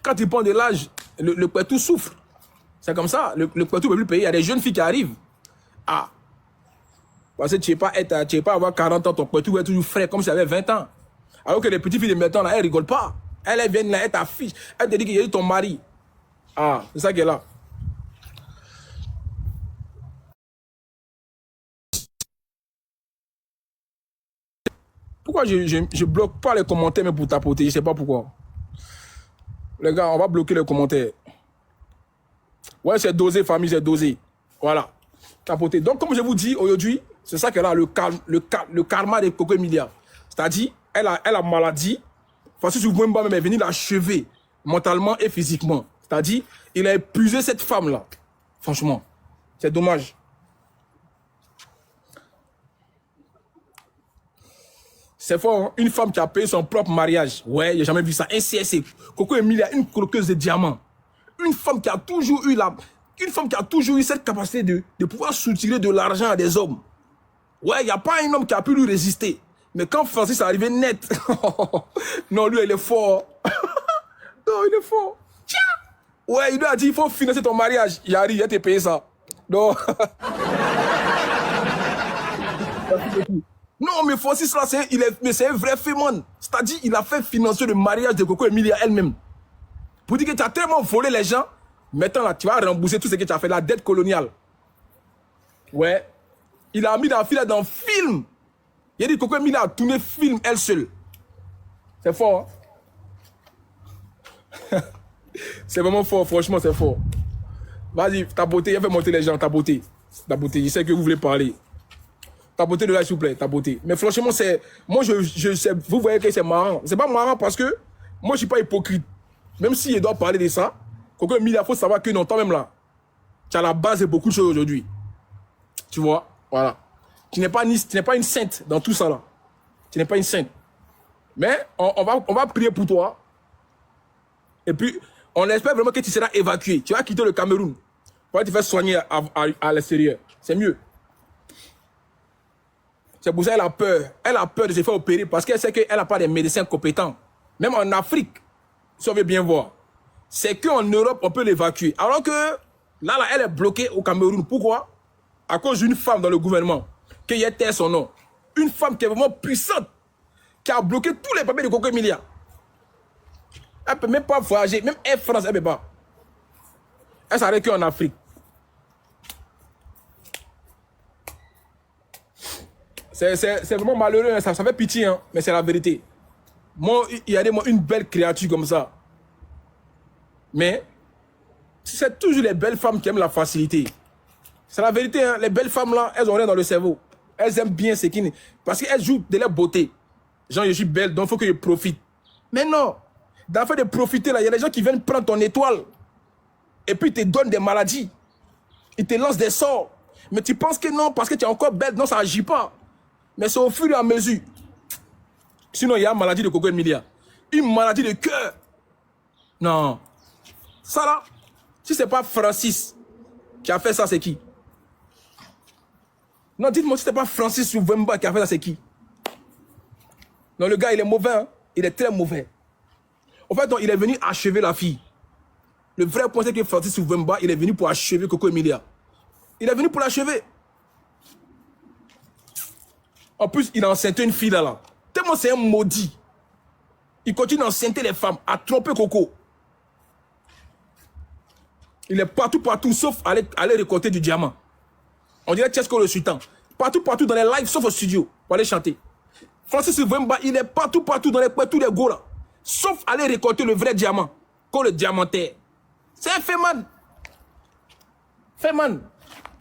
Quand il prend de l'âge, le Kwetu souffre. C'est comme ça. Le Kwetu ne peut plus payer. Il y a des jeunes filles qui arrivent. Ah. Parce que tu ne pas avoir 40 ans, ton Kwetu va être toujours frais, comme si elle avait 20 ans. Alors que les petites filles de maintenant, là, elles ne rigolent pas. Elles viennent là, elles t'affichent. Elles te disent qu'il y a eu ton mari. Ah, c'est ça qui est là. Pourquoi je bloque pas les commentaires mais pour tapoter? Je ne sais pas pourquoi. Les gars, on va bloquer les commentaires. Ouais, c'est dosé, famille, c'est dosé. Voilà. Tapoter. Donc, comme je vous dis aujourd'hui, c'est ça qu'elle a, le karma de Coco Emilia. C'est-à-dire, elle a maladie. Parce que si vous voulez même est venu l'achever mentalement et physiquement. C'est-à-dire, il a épuisé cette femme-là. Franchement, c'est dommage. C'est fort, hein? Une femme qui a payé son propre mariage. Ouais, j'ai jamais vu ça. Un CSC. Coco Emilia, une croqueuse de diamants. Une femme qui a toujours eu cette capacité de pouvoir soutirer de l'argent à des hommes. Ouais, il n'y a pas un homme qui a pu lui résister. Mais quand Francis est arrivé net, non, lui, il est fort. Non, il est fort. Tiens! Ouais, il lui a dit, il faut financer ton mariage. Il arrive, il a te payé ça. Non. Non, mais Francis, là, c'est un vrai fémon. C'est-à-dire, il a fait financer le mariage de Coco Emilia elle-même. Pour dire que tu as tellement volé les gens, maintenant, là, tu vas rembourser tout ce que tu as fait, la dette coloniale. Ouais. Il a mis la fille là dans le film. Il a dit que Coco Emilia a tourné film elle seule. C'est fort, hein? C'est vraiment fort, franchement, c'est fort. Vas-y, ta beauté, il a fait monter les gens, ta beauté. Ta beauté, je sais que vous voulez parler. Ta beauté de là, s'il vous plaît, ta beauté. Mais franchement, c'est. Moi, vous voyez que c'est marrant. C'est pas marrant parce que moi, je suis pas hypocrite. Même si il doit parler de ça, Coco Emilia, il faut savoir que non, toi-même là, tu as la base de beaucoup de choses aujourd'hui. Tu vois, voilà. Tu n'es pas une sainte dans tout ça là. Tu n'es pas une sainte. Mais on va prier pour toi. Et puis, on espère vraiment que tu seras évacué. Tu vas quitter le Cameroun. Pour te faire soigner à l'extérieur. C'est mieux. C'est pour ça qu'elle a peur. Elle a peur de se faire opérer parce qu'elle sait qu'elle n'a pas de médecins compétents. Même en Afrique, si on veut bien voir, c'est qu'en Europe, on peut l'évacuer. Alors que là, elle est bloquée au Cameroun. Pourquoi? À cause d'une femme dans le gouvernement, qui a tait son nom. Une femme qui est vraiment puissante, qui a bloqué tous les papiers de Coco Emilia. Elle ne peut même pas voyager, même Air France, elle ne peut pas. Elle s'arrête qu'en Afrique. C'est vraiment malheureux, hein. Ça fait pitié, hein, mais c'est la vérité. Moi, il y a une belle créature comme ça. Mais c'est toujours les belles femmes qui aiment la facilité. C'est la vérité, hein. Les belles femmes là, elles ont rien dans le cerveau. Elles aiment bien ce qui... Parce qu'elles jouent de leur beauté. Genre, je suis belle, donc il faut que je profite. Mais non, dans le fait de profiter là, il y a des gens qui viennent prendre ton étoile. Et puis ils te donnent des maladies. Ils te lancent des sorts. Mais tu penses que non, parce que tu es encore belle, non, ça n'agit pas. Mais c'est au fur et à mesure. Sinon, il y a une maladie de Coco Emilia. Une maladie de cœur. Non. Ça là, si ce n'est pas Francis qui a fait ça, c'est qui? Non, dites-moi, si ce n'est pas Francis Souvemba qui a fait ça, c'est qui? Non, le gars, il est mauvais. Hein? Il est très mauvais. En fait, donc, il est venu achever la fille. Le vrai point, c'est que Francis Souvemba, il est venu pour achever Coco Emilia. Il est venu pour l'achever. En plus, il a enceinté une fille là. Tellement c'est un maudit. Il continue d'enceinte les femmes, à tromper Coco. Il est partout, sauf aller récolter du diamant. On dirait Tchesco le sultan. Partout dans les lives, sauf au studio, pour aller chanter. Francis Vemba, il est partout dans les tous les go là. Sauf aller récolter le vrai diamant, comme le diamantaire. C'est un féman. Féman.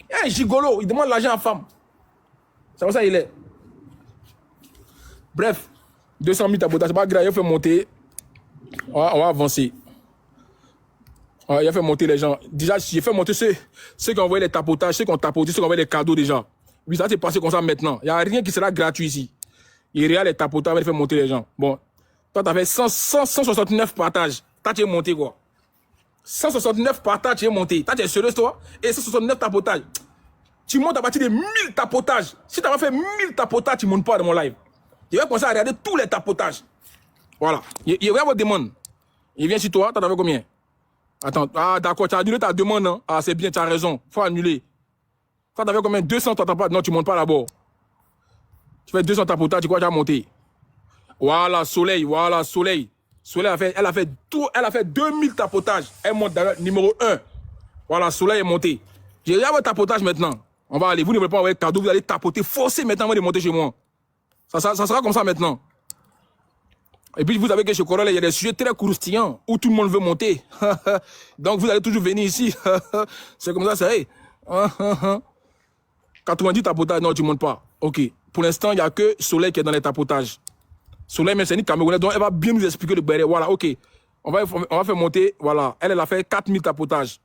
Il est un gigolo, il demande l'argent à la femme. C'est comme ça qu'il est. Bref, 200 000 tapotages, c'est pas grave, il fait monter. On va avancer. Ouais, il a fait monter les gens. Déjà, j'ai fait monter ceux qui ont envoyé les tapotages, ceux qui ont tapoté, ceux qui ont envoyé les cadeaux déjà. Oui, ça s'est passé comme ça maintenant. Il n'y a rien qui sera gratuit ici. Il y a les tapotages, il fait monter les gens. Bon, toi, tu as fait 169 partages. Toi, tu es monté quoi? 169 partages, tu es monté. Toi, tu es sérieux, toi? Et 169 tapotages. Tu montes à partir de 1000 tapotages. Si tu n'as pas fait 1000 tapotages, tu ne montes pas dans mon live. Je vais commencer à regarder tous les tapotages. Voilà. Il y a votre demande. Il vient sur toi, t'en avais combien? Attends, ah d'accord, tu as annulé ta demande, hein? Ah c'est bien, tu as raison, faut annuler. Toi, t'avais combien? 200, toi, t'as pas... Non, tu montes pas d'abord. Tu fais 200 tapotage, tu crois que tu as monté. Voilà, Soleil, voilà, Soleil. Soleil, elle a fait 2000 tapotages. Elle monte d'ailleurs numéro 1. Voilà, Soleil est monté. J'ai regardé votre tapotage maintenant. On va aller, vous ne voulez pas envoyer cadeau, vous allez tapoter, forcer maintenant avant de monter chez moi. Ça sera comme ça maintenant. Et puis vous savez que chez Corolla, il y a des sujets très croustillants où tout le monde veut monter. Donc vous allez toujours venir ici. C'est comme ça, c'est 90 tapotages, non, tu ne montes pas. Ok. Pour l'instant, il n'y a que Soleil qui est dans les tapotages. Soleil, mais c'est une Camerounaise, donc elle va bien nous expliquer le béret. Voilà, ok. On va faire monter, voilà. Elle a fait 4000 tapotages.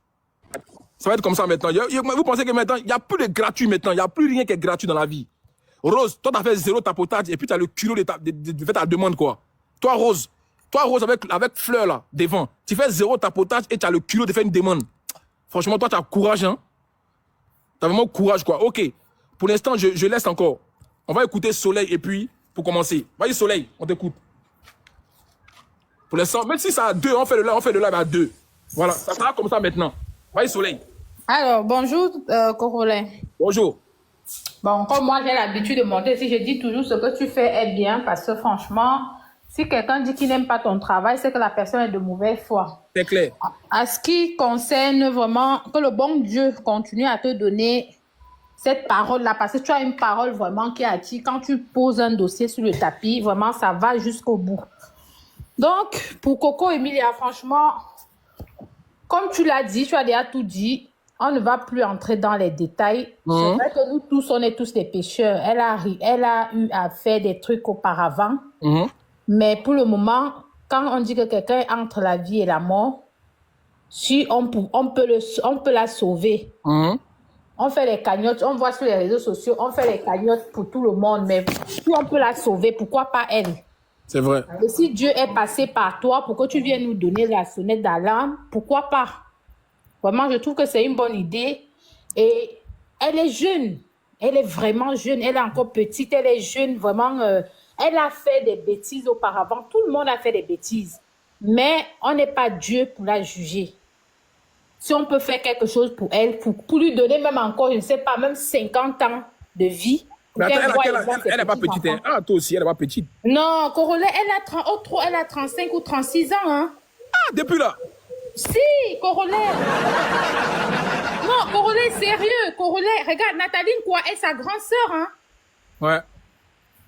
Ça va être comme ça maintenant. Vous pensez que maintenant, il n'y a plus de gratuit maintenant. Il n'y a plus rien qui est gratuit dans la vie. Rose, toi, tu as fait 0 tapotage et puis tu as le culot de faire ta demande, quoi. Toi, Rose avec Fleur, là, devant, tu fais 0 tapotage et tu as le culot de faire une demande. Franchement, toi, tu as courage, hein. Tu as vraiment courage, quoi. Ok. Pour l'instant, je laisse encore. On va écouter Soleil et puis, pour commencer. Vas-y, Soleil, on t'écoute. Pour l'instant, même si c'est à 2, on fait le live à 2. Voilà, ça sera comme ça maintenant. Vas-y, Soleil. Alors, bonjour, Corolla. Bonjour. Bon, comme moi, j'ai l'habitude de monter, si je dis toujours ce que tu fais est bien, parce que franchement, si quelqu'un dit qu'il n'aime pas ton travail, c'est que la personne est de mauvaise foi. C'est clair. À ce qui concerne vraiment, que le bon Dieu continue à te donner cette parole-là, parce que tu as une parole vraiment qui attire. Quand tu poses un dossier sur le tapis, vraiment, ça va jusqu'au bout. Donc, pour Coco Emilia, franchement, comme tu l'as dit, tu as déjà tout dit, on ne va plus entrer dans les détails. C'est vrai que nous tous, on est tous des pécheurs. Elle a eu à faire des trucs auparavant. Mais pour le moment, quand on dit que quelqu'un est entre la vie et la mort, si on peut la sauver. On fait les cagnottes, on voit sur les réseaux sociaux, on fait les cagnottes pour tout le monde, mais si on peut la sauver, pourquoi pas elle? C'est vrai. Et si Dieu est passé par toi pour que tu viennes nous donner la sonnette d'alarme, pourquoi pas? Vraiment, je trouve que c'est une bonne idée. Et elle est jeune, elle est vraiment jeune, elle est encore petite, elle est jeune, vraiment. Elle a fait des bêtises auparavant, tout le monde a fait des bêtises. Mais on n'est pas Dieu pour la juger. Si on peut faire quelque chose pour elle, pour lui donner même encore, je ne sais pas, même 50 ans de vie. Mais attends, elle n'est pas petite. Hein? Ah, toi aussi, elle n'est pas petite. Non, Corolla, elle a 35 ou 36 ans. Hein? Ah, depuis là? Si, Corolla. Non, Corolla, sérieux. Corolla, regarde, Nathalie quoi, est sa grande sœur. Hein? Ouais.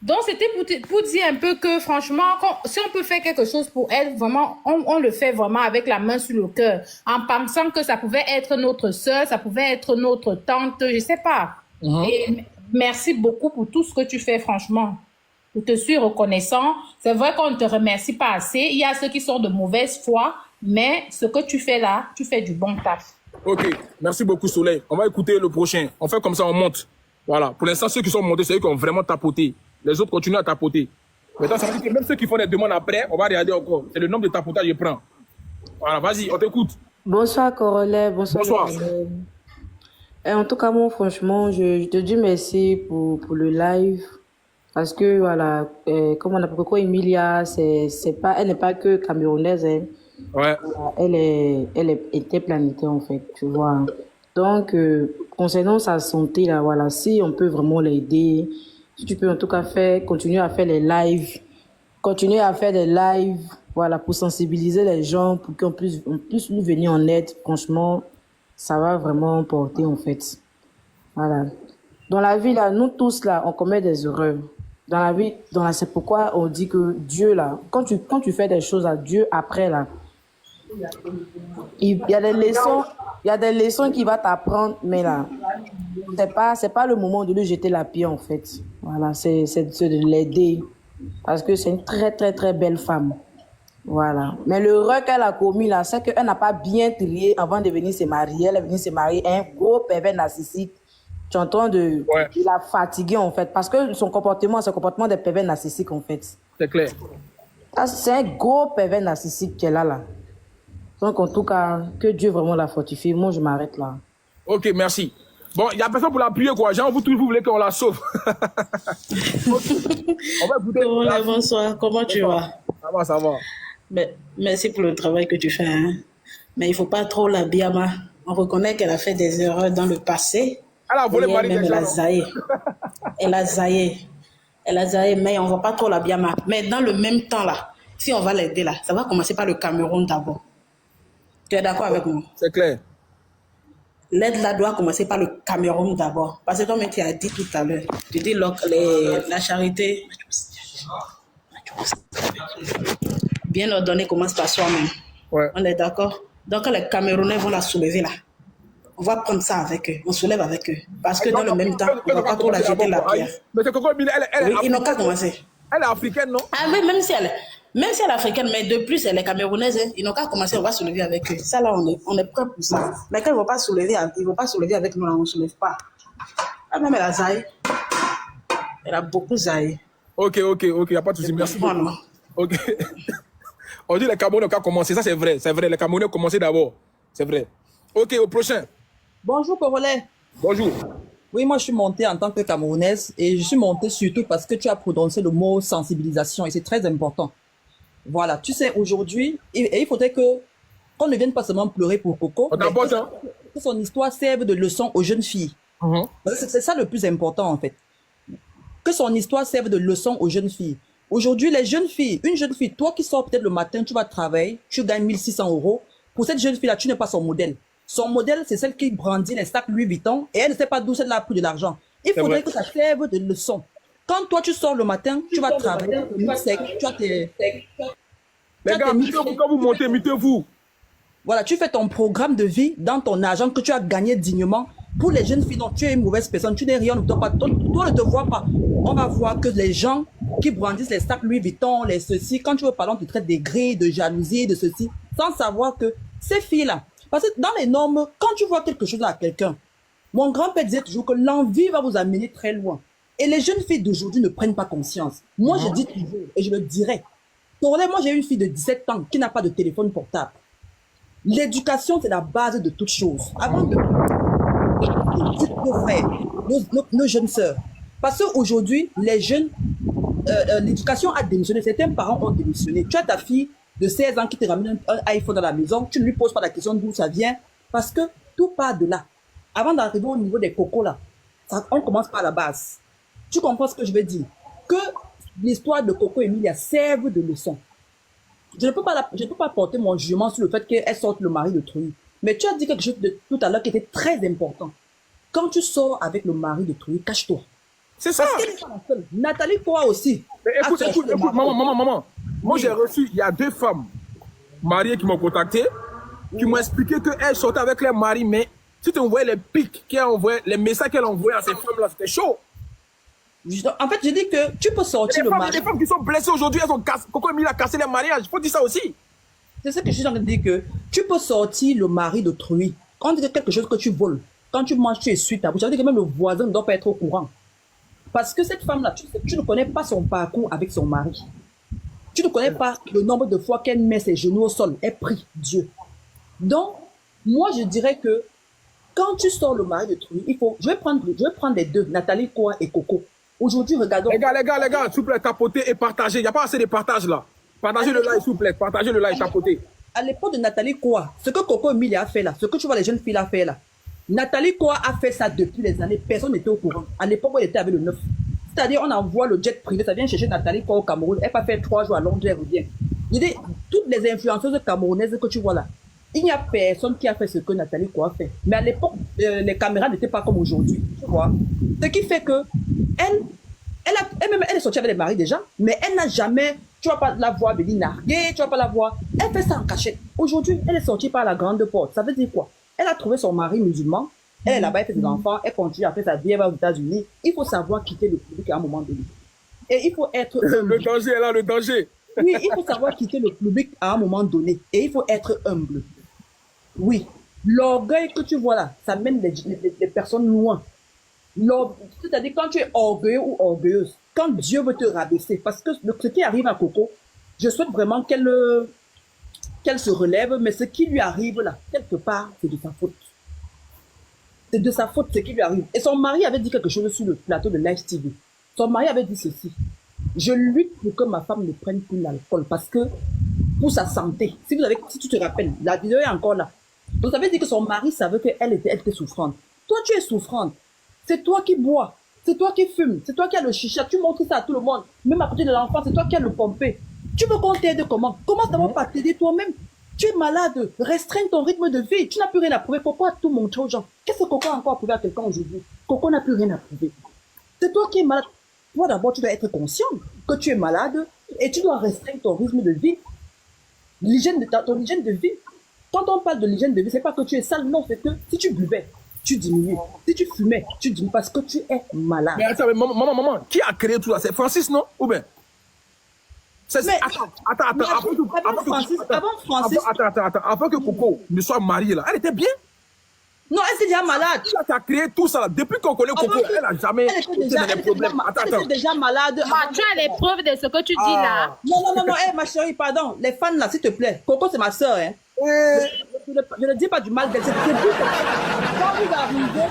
Donc, c'était pour dire un peu que, franchement, si on peut faire quelque chose pour elle, vraiment, on le fait vraiment avec la main sur le cœur, en pensant que ça pouvait être notre sœur, ça pouvait être notre tante, je sais pas. Et merci beaucoup pour tout ce que tu fais, franchement. Je te suis reconnaissant. C'est vrai qu'on ne te remercie pas assez. Il y a ceux qui sont de mauvaise foi, mais ce que tu fais là, tu fais du bon taf. Ok, merci beaucoup, Soleil. On va écouter le prochain. On fait comme ça, on monte. Voilà. Pour l'instant, ceux qui sont montés, c'est eux qui ont vraiment tapoté. Les autres continuent à tapoter. Maintenant, ça veut dire que même ceux qui font des demandes après, on va regarder encore. C'est le nombre de tapotages que je prends. Voilà, vas-y, on t'écoute. Bonsoir, Corolla. Bonsoir. En tout cas, moi, franchement, je te dis merci pour le live. Parce que, voilà, comme on a pour Coco Emilia, elle n'est pas que camerounaise. Hein. Ouais. Elle est interplanétaire, en fait, tu vois. Donc, concernant sa santé, là, voilà, si on peut vraiment l'aider, si tu peux en tout cas continuer à faire les lives, voilà, pour sensibiliser les gens, pour qu'on puisse nous venir en aide, franchement, ça va vraiment porter, en fait. Voilà. Dans la vie, là, nous tous, là, on commet des erreurs. Dans la vie, c'est pourquoi on dit que Dieu, là, quand tu fais des choses à Dieu, après, là, il y a des leçons qu'il va t'apprendre, mais là, c'est pas le moment de lui jeter la pierre, en fait. Voilà, c'est de l'aider. Parce que c'est une très, très, très belle femme. Voilà. Mais l'erreur qu'elle a commis, là, c'est qu'elle n'a pas bien trié avant de venir se marier. Elle est venue se marier un gros pervers narcissique. Tu es en train de la fatiguer, en fait. Parce que son comportement, c'est le comportement des pervers narcissiques, en fait. C'est clair. C'est un gros pervers narcissique qu'elle a, là. Donc, en tout cas, que Dieu vraiment la fortifie. Moi, je m'arrête là. Ok, merci. Bon, il n'y a personne pour l'appuyer, quoi. Genre, vous voulez qu'on la sauve. On va écouter. Bonsoir, comment tu vas? Ça va. Merci pour le travail que tu fais, hein. Mais il ne faut pas trop la biama. On reconnaît qu'elle a fait des erreurs dans le passé. Elle a volé Et le mari elle-même, des elle a gens. zaillé. Elle a zaillé. Elle a zaillé, mais on ne va pas trop la biama. Mais dans le même temps, là, si on va l'aider, là, ça va commencer par le Cameroun d'abord. Tu es d'accord avec moi? C'est clair. L'aide là doit commencer par le Cameroun d'abord. Parce que comme tu as dit tout à l'heure, tu dis la charité bien ordonnée commence par soi-même. Ouais. On est d'accord? Donc les Camerounais vont la soulever là. On va prendre ça avec eux. On soulève avec eux. Parce que dans le même temps, on ne va pas trop la jeter la pierre. Mais c'est Coco Emile, elle Oui, est ils n'ont qu'à africaine. commencer. Elle est africaine, non? Ah oui, même si elle est africaine, mais de plus, elle est camerounaise, hein, ils n'ont qu'à commencer, on va soulever avec eux. Ça, là, on est prêt pour ça. Mais quand ils ne vont pas soulever, avec nous, là, on ne soulève pas. Ah, même elle a zaï. Elle a beaucoup zaï. Ok, il n'y a pas de souci. Merci beaucoup. Non. Ok. On dit les Camerounais ont commencé. Ça, c'est vrai. C'est vrai. Les Camerounais ont commencé d'abord. C'est vrai. Ok, au prochain. Bonjour Congolais. Bonjour. Oui, moi je suis montée en tant que Camerounaise et je suis montée surtout parce que tu as prononcé le mot sensibilisation et c'est très important. Voilà, tu sais, aujourd'hui, et il faudrait qu'on ne vienne pas seulement pleurer pour Coco, On mais t'apporte, hein? que son histoire serve de leçon aux jeunes filles. Parce que c'est ça le plus important en fait. Que son histoire serve de leçon aux jeunes filles. Aujourd'hui, les jeunes filles, une jeune fille, toi qui sors peut-être le matin, tu vas travailler, tu gagnes 1600 €. Pour cette jeune fille-là, tu n'es pas son modèle. Son modèle, c'est celle qui brandit les sacs Louis Vuitton et elle ne sait pas d'où celle-là a pris de l'argent. Il faudrait que ça serve de leçon. Quand toi, tu sors le matin, tu vas travailler, tu as tes... Les gars, mutez-vous quand vous montez, mutez-vous. Voilà, tu fais ton programme de vie dans ton argent que tu as gagné dignement. Pour les jeunes filles, donc tu es une mauvaise personne, tu n'es rien, on ne pas, toi ne te vois pas. On va voir que les gens qui brandissent les sacs Louis Vuitton, les ceci, quand tu veux parler, on te traite des grilles, de jalousie, de ceci, sans savoir que ces filles-là, parce que dans les normes, quand tu vois quelque chose à quelqu'un, mon grand-père disait toujours que l'envie va vous amener très loin. Et les jeunes filles d'aujourd'hui ne prennent pas conscience. Moi, je dis toujours, et je le dirai, moi, j'ai une fille de 17 ans qui n'a pas de téléphone portable. L'éducation, c'est la base de toute chose. Avant de nos frères, nos jeunes sœurs. Parce qu'aujourd'hui, les jeunes, l'éducation a démissionné. Certains parents ont démissionné. Tu as ta fille de 16 ans qui te ramène un iPhone dans la maison. Tu ne lui poses pas la question d'où ça vient. Parce que tout part de là. Avant d'arriver au niveau des cocos, là, on commence par la base. Tu comprends ce que je veux dire? Que l'histoire de Coco Emilia serve de leçon. Je ne peux pas porter mon jugement sur le fait qu'elle sorte le mari de Trouille. Mais tu as dit quelque chose tout à l'heure qui était très important. Quand tu sors avec le mari de Trouille, cache-toi. C'est ça. Parce qu'elle n'est pas la seule. Nathalie, toi aussi. Mais écoute, maman. Moi, j'ai reçu, il y a 2 femmes mariées qui m'ont contacté, qui m'ont expliqué qu'elles sortaient avec leur mari, mais si tu envoyais les pics qu'elles envoyaient, les messages qu'elles envoyaient à ces femmes-là, c'était chaud. En fait, je dis que tu peux sortir le mari. Les femmes qui sont blessées aujourd'hui, elles ont cassé, Coco Emilia a cassé leur mariage. Il faut dire ça aussi. C'est ce que je suis en train de dire, que tu peux sortir le mari d'autrui. Quand il y a quelque chose que tu voles, quand tu manges, tu essuies ta bouche. Ça veut dire que même le voisin ne doit pas être au courant. Parce que cette femme-là, tu ne connais pas son parcours avec son mari. Tu ne connais pas le nombre de fois qu'elle met ses genoux au sol. Elle prie Dieu. Donc, moi, je dirais que quand tu sors le mari d'autrui, je vais prendre les deux, Nathalie Koa et Coco. Aujourd'hui, regardons. Les gars, s'il vous plaît, tapotez et partagez. Il n'y a pas assez de partage là. Partagez le live, s'il vous plaît. Partagez le live, tapotez. À l'époque de Nathalie Koa, ce que Coco Emilia a fait là, ce que tu vois les jeunes filles a fait là, Nathalie Koa a fait ça depuis les années. Personne n'était au courant. À l'époque où elle était avec le 9. C'est-à-dire, on envoie le jet privé, ça vient chercher Nathalie Koa au Cameroun. Elle va faire 3 jours à Londres, elle revient. Je dis, toutes les influenceuses camerounaises que tu vois là, il n'y a personne qui a fait ce que Nathalie Koa a fait. Mais à l'époque, les caméras n'étaient pas comme aujourd'hui. Tu vois. Ce qui fait que elle est sortie avec les maris déjà, mais elle n'a jamais, tu vas pas la voir venir narguer, tu vas pas la voir. Elle fait ça en cachette. Aujourd'hui, elle est sortie par la grande porte. Ça veut dire quoi? Elle a trouvé son mari musulman. Elle est là-bas, elle fait ses enfants, elle continue à faire sa vie, elle va aux États-Unis. Il faut savoir quitter le public à un moment donné. Et il faut être humble. Le danger est là, le danger. Oui, il faut savoir quitter le public à un moment donné. Et il faut être humble. Oui. L'orgueil que tu vois là, ça mène les personnes loin. C'est-à-dire quand tu es orgueilleux ou orgueilleuse, quand Dieu veut te rabaisser, parce que ce qui arrive à Coco, je souhaite vraiment qu'elle se relève, mais ce qui lui arrive là, quelque part, c'est de sa faute. C'est de sa faute ce qui lui arrive. Et son mari avait dit quelque chose sur le plateau de Live TV. Son mari avait dit ceci: je lutte pour que ma femme ne prenne plus l'alcool, parce que pour sa santé. Si tu te rappelles, la vidéo est encore là. Donc ça veut dire que son mari savait qu'elle était souffrante. Toi, tu es souffrante. C'est toi qui bois. C'est toi qui fumes. C'est toi qui as le chicha. Tu montres ça à tout le monde. Même à côté de l'enfant, c'est toi qui as le pompé. Tu veux qu'on t'aide comment? Comment d'abord pas t'aider toi-même? Tu es malade. Restreins ton rythme de vie. Tu n'as plus rien à prouver. Pourquoi tout montrer aux gens? Qu'est-ce que Coco a encore à prouver à quelqu'un aujourd'hui? Coco n'a plus rien à prouver. C'est toi qui es malade. Toi d'abord, tu dois être conscient que tu es malade et tu dois restreindre ton rythme de vie. Ton hygiène de vie. Quand on parle de l'hygiène de vie, c'est pas que tu es sale, non, c'est que si tu buvais, tu diminues. Si tu fumais, tu diminues parce que tu es malade. Mais attends, mais maman, qui a créé tout ça? C'est Francis, non? Ou bien? Attends. Avant que Coco ne soit mariée, là, elle était bien. Non, elle était déjà malade. Qui a créé tout ça là? Depuis qu'on connaît Coco, elle n'a jamais eu des problèmes. Elle était déjà malade. Tu as les preuves de ce que tu dis là. Non, ma chérie, pardon. Les fans là, s'il te plaît. Coco, c'est ma soeur, hein. Je ne dis pas du mal d'elle. C'est vous. Quand vous arrivez,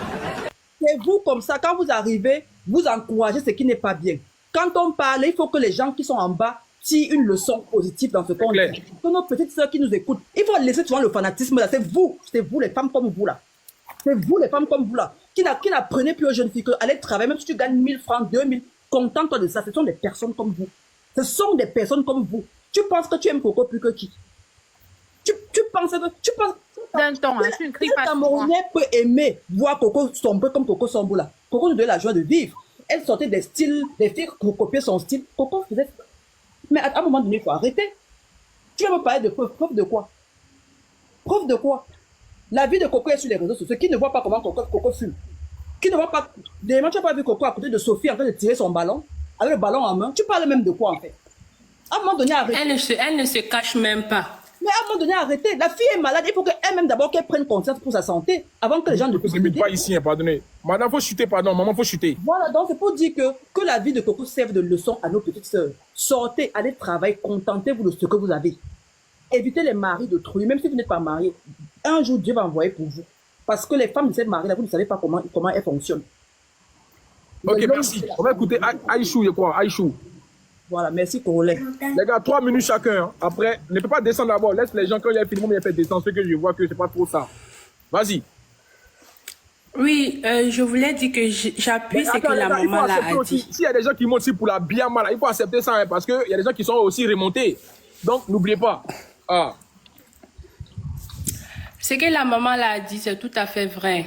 c'est vous comme ça. Quand vous arrivez, vous encouragez ce qui n'est pas bien. Quand on parle, il faut que les gens qui sont en bas tirent une leçon positive dans ce qu'on dit. Que nos petites soeurs qui nous écoutent, il faut laisser souvent le fanatisme là. C'est vous les femmes comme vous là. C'est vous les femmes comme vous là. Qui n'apprenez plus aux jeunes filles que aller travailler, même si tu gagnes 1000 francs, 2000, contente-toi de ça. Ce sont des personnes comme vous. Ce sont des personnes comme vous. Tu penses que tu aimes Coco plus que qui? Tu penses D'un temps, hein, tu ne cries pas. Camerounais peut aimer voir Coco sombrer comme Coco Sambou là. Coco nous donnait la joie de vivre. Elle sortait des styles, des filles copiaient son style. Coco faisait. Mais à un moment donné, il faut arrêter. Tu vas me parler de preuve. Preuve de quoi? Preuve de quoi? La vie de Coco est sur les réseaux sociaux. Qui ne voit pas comment Coco fume? Qui ne voit pas. Dernièrement, tu n'as pas vu Coco à côté de Sophie en train de tirer son ballon, avec le ballon en main. Tu parles même de quoi en fait? À un moment donné, arrêtez. Elle ne se cache même pas. Mais à un moment donné, arrêtez. La fille est malade. Il faut qu'elle-même d'abord qu'elle prenne conscience pour sa santé avant que les gens ne puissent. Ne limite pas ici, pardonnez. Madame, faut chuter, pardon. Maman, faut chuter. Voilà, donc c'est pour dire que la vie de Coco serve de leçon à nos petites sœurs. Sortez, allez travailler, contentez-vous de ce que vous avez. Évitez les maris d'autrui, même si vous n'êtes pas marié. Un jour, Dieu va envoyer pour vous. Parce que les femmes de cette mariée-là, vous ne savez pas comment elles fonctionnent. Ok, merci. On va écouter Aïchou, je crois. Aïchou. Voilà, merci Corolet. Les gars, 3 minutes chacun. Hein. Après, ne peut pas descendre d'abord. Laisse les gens, quand il y a fini, il y a fait descendre. Ce que je vois que c'est pas trop ça. Vas-y. Oui, je voulais dire que j'appuie ce que la maman là a dit. S'il y a des gens qui montent aussi pour la biama, là, il faut accepter ça, hein, parce qu'il y a des gens qui sont aussi remontés. Donc, n'oubliez pas. Ah. Ce que la maman là a dit, c'est tout à fait vrai.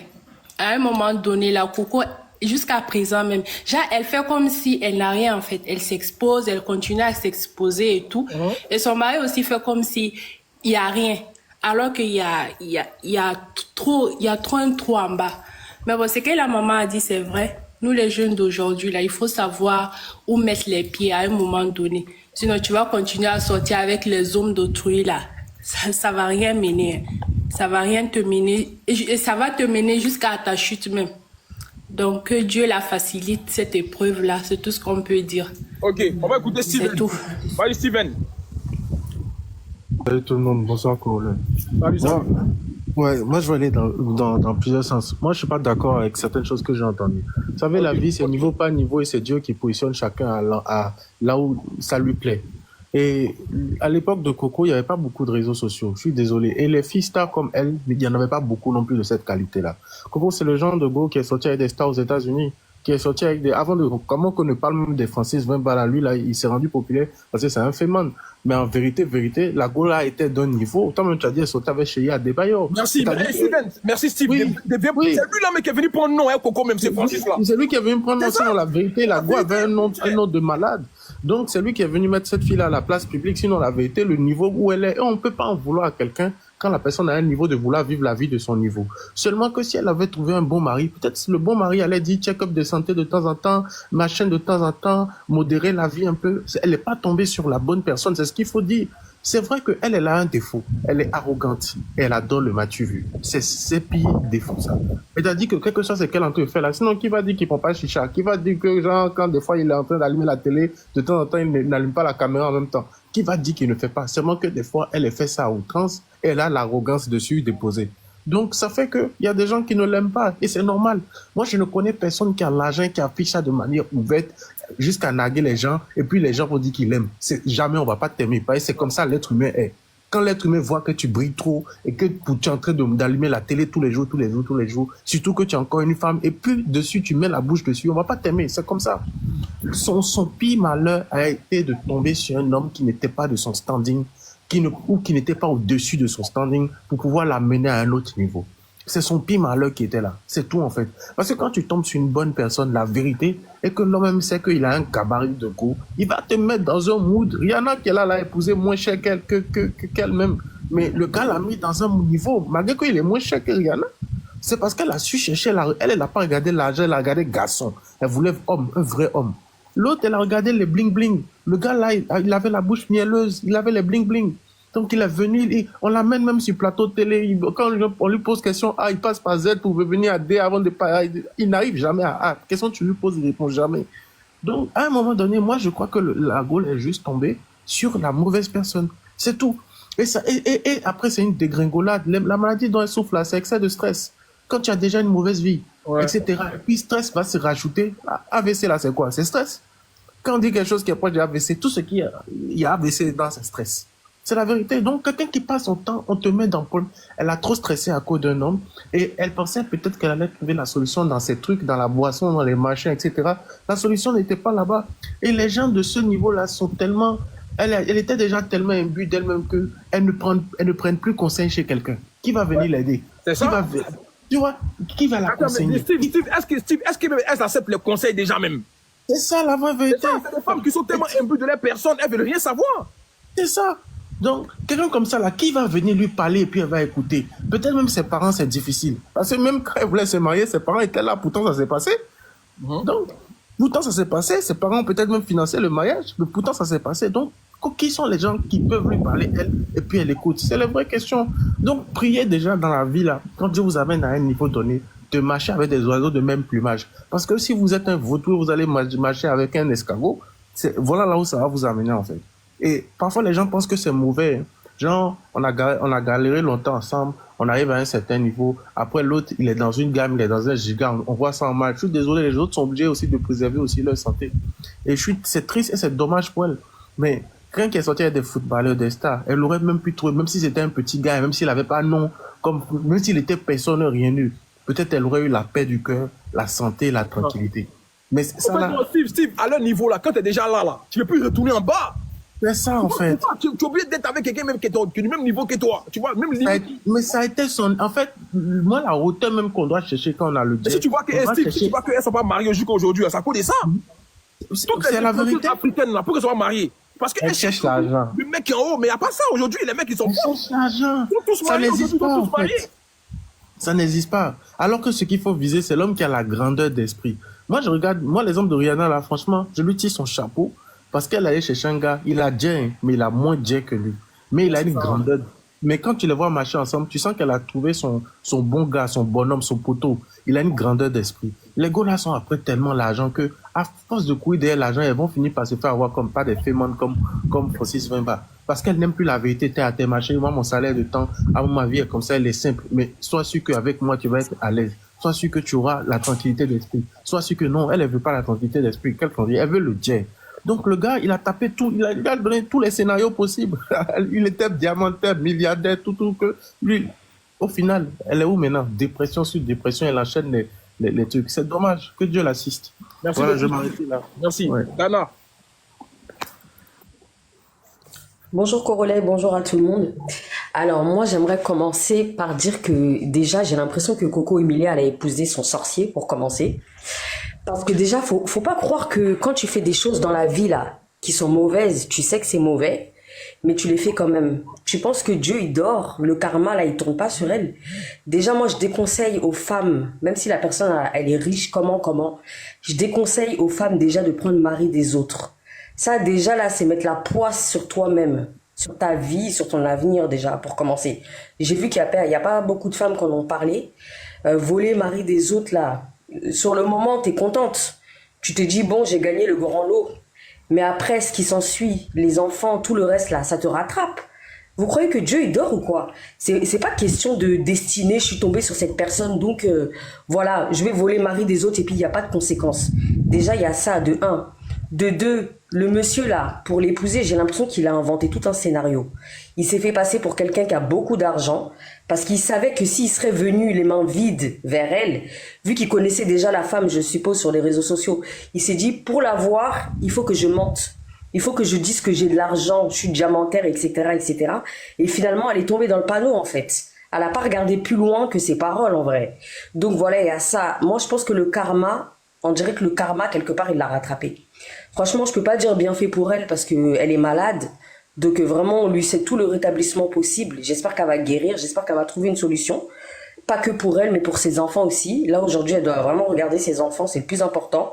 À un moment donné, la Coco, jusqu'à présent même, genre, elle fait comme si elle n'a rien en fait. Elle s'expose, elle continue à s'exposer et tout. Et son mari aussi fait comme si il y a rien. Alors qu'il y a trop un trou en bas. Mais bon, ce que la maman a dit, c'est vrai. Nous, les jeunes d'aujourd'hui, là, il faut savoir où mettre les pieds à un moment donné. Sinon, tu vas continuer à sortir avec les hommes d'autrui, là. Ça va rien mener. Ça va rien te mener. Et ça va te mener jusqu'à ta chute même. Donc, que Dieu la facilite, cette épreuve-là. C'est tout ce qu'on peut dire. Ok, on va écouter Steven. C'est tout. Vas-y, Steven. Salut tout le monde, bonsoir Corolla. Salut, ça. Moi je vais aller dans plusieurs sens. Moi je suis pas d'accord avec certaines choses que j'ai entendues. Vous savez, la vie c'est niveau par niveau et c'est Dieu qui positionne chacun à là où ça lui plaît. Et à l'époque de Coco, il n'y avait pas beaucoup de réseaux sociaux. Je suis désolé. Et les filles stars comme elle, il n'y en avait pas beaucoup non plus de cette qualité-là. Coco, c'est le genre de go qui est sorti avec des stars aux États-Unis, qui est sorti avec des. Comment qu'on ne parle même des Francis Vimbala, lui, là, il s'est rendu populaire parce que c'est un phénomène. Mais en vérité, la go là était d'un niveau. Toi-même, tu as dit, elle sortait avec Chéri à Debayor. Merci, Steven. Merci, Steve. Oui. C'est lui là, mais qui est venu prendre nom, hein, Coco, même, c'est Francis là. C'est lui qui est venu prendre nom, sinon la vérité, la go avait un nom de malade. Donc, c'est lui qui est venu mettre cette fille-là à la place publique. Sinon, la vérité, le niveau où elle est, et on ne peut pas en vouloir à quelqu'un quand la personne a un niveau de vouloir vivre la vie de son niveau. Seulement que si elle avait trouvé un bon mari, peut-être le bon mari allait dire check-up de santé de temps en temps, machin de temps en temps, modérer la vie un peu. Elle n'est pas tombée sur la bonne personne, c'est ce qu'il faut dire. C'est vrai qu'elle a un défaut. Elle est arrogante et elle adore le matu vu. C'est ses pires défauts, ça. Elle a dit que quelque chose c'est qu'elle est en train de faire là. Sinon, qui va dire qu'il ne prend pas chicha? Qui va dire que, genre, quand des fois il est en train d'allumer la télé, de temps en temps il n'allume pas la caméra en même temps? Qui va dire qu'il ne fait pas? Seulement que des fois elle fait ça à outrance et elle a l'arrogance dessus déposée. Donc, ça fait qu'il y a des gens qui ne l'aiment pas. Et c'est normal. Moi, je ne connais personne qui a l'argent, qui affiche ça de manière ouverte, jusqu'à naguer les gens. Et puis, les gens vont dire qu'ils l'aiment. Jamais on ne va pas t'aimer. Parce que c'est comme ça l'être humain est. Quand l'être humain voit que tu brilles trop et que tu es en train d'allumer la télé tous les jours, surtout que tu es encore une femme, et puis dessus, tu mets la bouche dessus, on ne va pas t'aimer. C'est comme ça. Son pire malheur a été de tomber sur un homme qui n'était pas de son standing, ou qui n'était pas au-dessus de son standing pour pouvoir l'amener à un autre niveau. C'est son pire malheur qui était là. C'est tout, en fait. Parce que quand tu tombes sur une bonne personne, la vérité, et que l'homme même sait qu'il a un gabarit de go, il va te mettre dans un mood. Rihanna, qu'elle a épousé moins cher qu'elle-même. Mais le gars l'a mis dans un niveau, malgré qu'il est moins cher que Rihanna. C'est parce qu'elle a su chercher, elle n'a pas regardé l'argent, elle a regardé garçon. Elle voulait homme, un vrai homme. L'autre, elle a regardé les bling-bling. Le gars là, il avait la bouche mielleuse, il avait les bling-bling. Donc il est venu, on l'amène même sur plateau de télé. Quand on lui pose question A, il passe par Z pour revenir à D avant de pas. Il n'arrive jamais à A. Question tu lui poses, il répond jamais. Donc à un moment donné, moi je crois que la Gaule est juste tombée sur la mauvaise personne. C'est tout. Et après c'est une dégringolade. La maladie dont elle souffre là, c'est excès de stress. Quand tu as déjà une mauvaise vie, etc. Et puis stress va se rajouter. AVC là c'est quoi? C'est stress. Quand on dit quelque chose qui est proche de AVC, tout ce qui y a AVC dans c'est stress. C'est la vérité. Donc, quelqu'un qui passe son temps, on te met dans le problème. Elle a trop stressé à cause d'un homme et elle pensait peut-être qu'elle allait trouver la solution dans ces trucs, dans la boisson, dans les machins, etc. La solution n'était pas là-bas. Et les gens de ce niveau-là sont tellement... Elle était déjà tellement imbue d'elle-même qu'elle ne prenne plus conseil chez quelqu'un. Qui va venir l'aider? C'est ça? Tu vois, qui va la conseiller? Steve, est-ce qu'elle accepte les conseils déjà même? C'est ça la vraie vérité. C'est des femmes qui sont tellement imbues de leur personne, elles ne veulent rien savoir. C'est ça. Donc, quelqu'un comme ça, là, qui va venir lui parler et puis elle va écouter? Peut-être même ses parents, c'est difficile. Parce que même quand elle voulait se marier, ses parents étaient là, pourtant ça s'est passé. Donc, pourtant ça s'est passé, ses parents ont peut-être même financé le mariage, mais pourtant ça s'est passé. Donc, qui sont les gens qui peuvent lui parler, elle, et puis elle écoute? C'est la vraie question. Donc, priez déjà dans la vie, là, quand Dieu vous amène à un niveau donné, de marcher avec des oiseaux de même plumage. Parce que si vous êtes un vautour, vous allez marcher avec un escargot, voilà là où ça va vous amener, en fait. Et parfois, les gens pensent que c'est mauvais. Genre, on a galéré longtemps ensemble, on arrive à un certain niveau. Après, l'autre, il est dans une gamme, il est dans un giga, on voit ça en mal. Je suis désolé, les autres sont obligés aussi de préserver aussi leur santé. Et c'est triste et c'est dommage pour elle. Mais quelqu'un qui est sorti avec des footballeurs, des stars, elle aurait même pu trouver, même si c'était un petit gars, même s'il n'avait pas nom, même s'il était personne, rien eu, peut-être elle aurait eu la paix du cœur, la santé, la tranquillité. Mais ça là... Steve, à leur niveau là, quand tu es déjà là, tu ne peux plus retourner en bas. C'est ça, en fait. Tu es obligé d'être avec quelqu'un même qui est du même niveau que toi. Tu vois, même mais ça a été son... En fait, moi, la hauteur même qu'on doit chercher quand on a le jet... Si tu vois qu'elles ne sont pas mariées jusqu'à aujourd'hui, ça cause de ça. C'est la vérité. Africaines, là, pour qu'elles soient mariées. Parce qu'elles cherchent l'argent. Le mec est en haut, mais il n'y a pas ça aujourd'hui. Les mecs, ils sont forts. Ils cherchent l'argent. Ça n'existe pas, en fait. Ça n'existe pas. Alors que ce qu'il faut viser, c'est l'homme qui a la grandeur d'esprit. Moi, je regarde... Moi, l'exemple de Rihanna, là, franchement, je lui tire son chapeau. Parce qu'elle allait chercher un gars, il a Dieu, mais il a moins Dieu que lui. Mais il a une grandeur. Mais quand tu les vois marcher ensemble, tu sens qu'elle a trouvé son bon gars, son bonhomme, son poteau. Il a une grandeur d'esprit. Les gars là sont après tellement l'argent que, à force de courir derrière l'argent, elles vont finir par se faire avoir comme pas des fémons comme Francis Wimba. Parce qu'elle n'aime plus la vérité, t'es à tes machins. Moi, mon salaire de temps, ma vie est comme ça, elle est simple. Mais sois sûr qu'avec moi, tu vas être à l'aise. Sois sûr que tu auras la tranquillité d'esprit. Sois sûr que non, elle ne veut pas la tranquillité d'esprit. Elle veut le Dieu. Donc le gars, il a tapé tout, il a donné tous les scénarios possibles. Il était diamantaire, milliardaire, tout que lui. Au final, elle est où maintenant? Dépression sur dépression, elle enchaîne les trucs. C'est dommage. Que Dieu l'assiste. Merci. Voilà, je m'arrête là. Merci. Ouais. Dana. Bonjour Corolay, bonjour à tout le monde. Alors moi j'aimerais commencer par dire que déjà j'ai l'impression que Coco Emilia elle a épousé son sorcier pour commencer. Parce que déjà faut pas croire que quand tu fais des choses dans la vie là qui sont mauvaises, tu sais que c'est mauvais, mais tu les fais quand même. Tu penses que Dieu il dort, le karma là il tombe pas sur elle. Déjà moi je déconseille aux femmes, même si la personne elle est riche, comment, je déconseille aux femmes déjà de prendre le mari des autres. Ça, déjà, là, c'est mettre la poisse sur toi-même, sur ta vie, sur ton avenir, déjà, pour commencer. J'ai vu qu'il y a pas beaucoup de femmes qui en ont parlé. Voler mari des autres, là, sur le moment, t'es contente. Tu te dis, bon, j'ai gagné le grand lot. Mais après, ce qui s'ensuit, les enfants, tout le reste, là, ça te rattrape. Vous croyez que Dieu, il dort ou quoi? C'est pas question de destinée, je suis tombée sur cette personne, donc voilà, je vais voler le mari des autres et puis il n'y a pas de conséquences. Déjà, il y a ça, de un. De deux, le monsieur là, pour l'épouser, j'ai l'impression qu'il a inventé tout un scénario. Il s'est fait passer pour quelqu'un qui a beaucoup d'argent, parce qu'il savait que s'il serait venu les mains vides vers elle, vu qu'il connaissait déjà la femme, je suppose, sur les réseaux sociaux, il s'est dit, pour la voir, il faut que je mente. Il faut que je dise que j'ai de l'argent, je suis diamantaire, etc., etc. Et finalement, elle est tombée dans le panneau, en fait. Elle n'a pas regardé plus loin que ses paroles, en vrai. Donc voilà, il y a ça. Moi, je pense que le karma, on dirait que le karma, quelque part, il l'a rattrapé. Franchement, je peux pas dire bien fait pour elle parce qu'elle est malade. Donc vraiment, on lui souhaite tout le rétablissement possible. J'espère qu'elle va guérir, j'espère qu'elle va trouver une solution. Pas que pour elle, mais pour ses enfants aussi. Là, aujourd'hui, elle doit vraiment regarder ses enfants, c'est le plus important.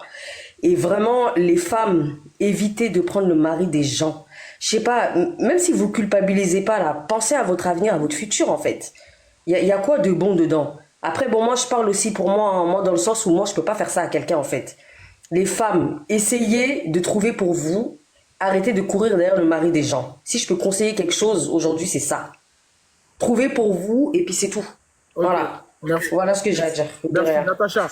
Et vraiment, les femmes, évitez de prendre le mari des gens. Je sais pas, même si vous culpabilisez pas là, pensez à votre avenir, à votre futur en fait. Il y a quoi de bon dedans? Après, bon, moi je parle aussi pour moi, hein, moi dans le sens où moi je peux pas faire ça à quelqu'un en fait. Les femmes, essayez de trouver pour vous, arrêtez de courir derrière le mari des gens. Si je peux conseiller quelque chose aujourd'hui, c'est ça. Trouvez pour vous et puis c'est tout. Ok. Voilà. Merci. Voilà ce que j'ai à dire. De Merci, rien. Natacha.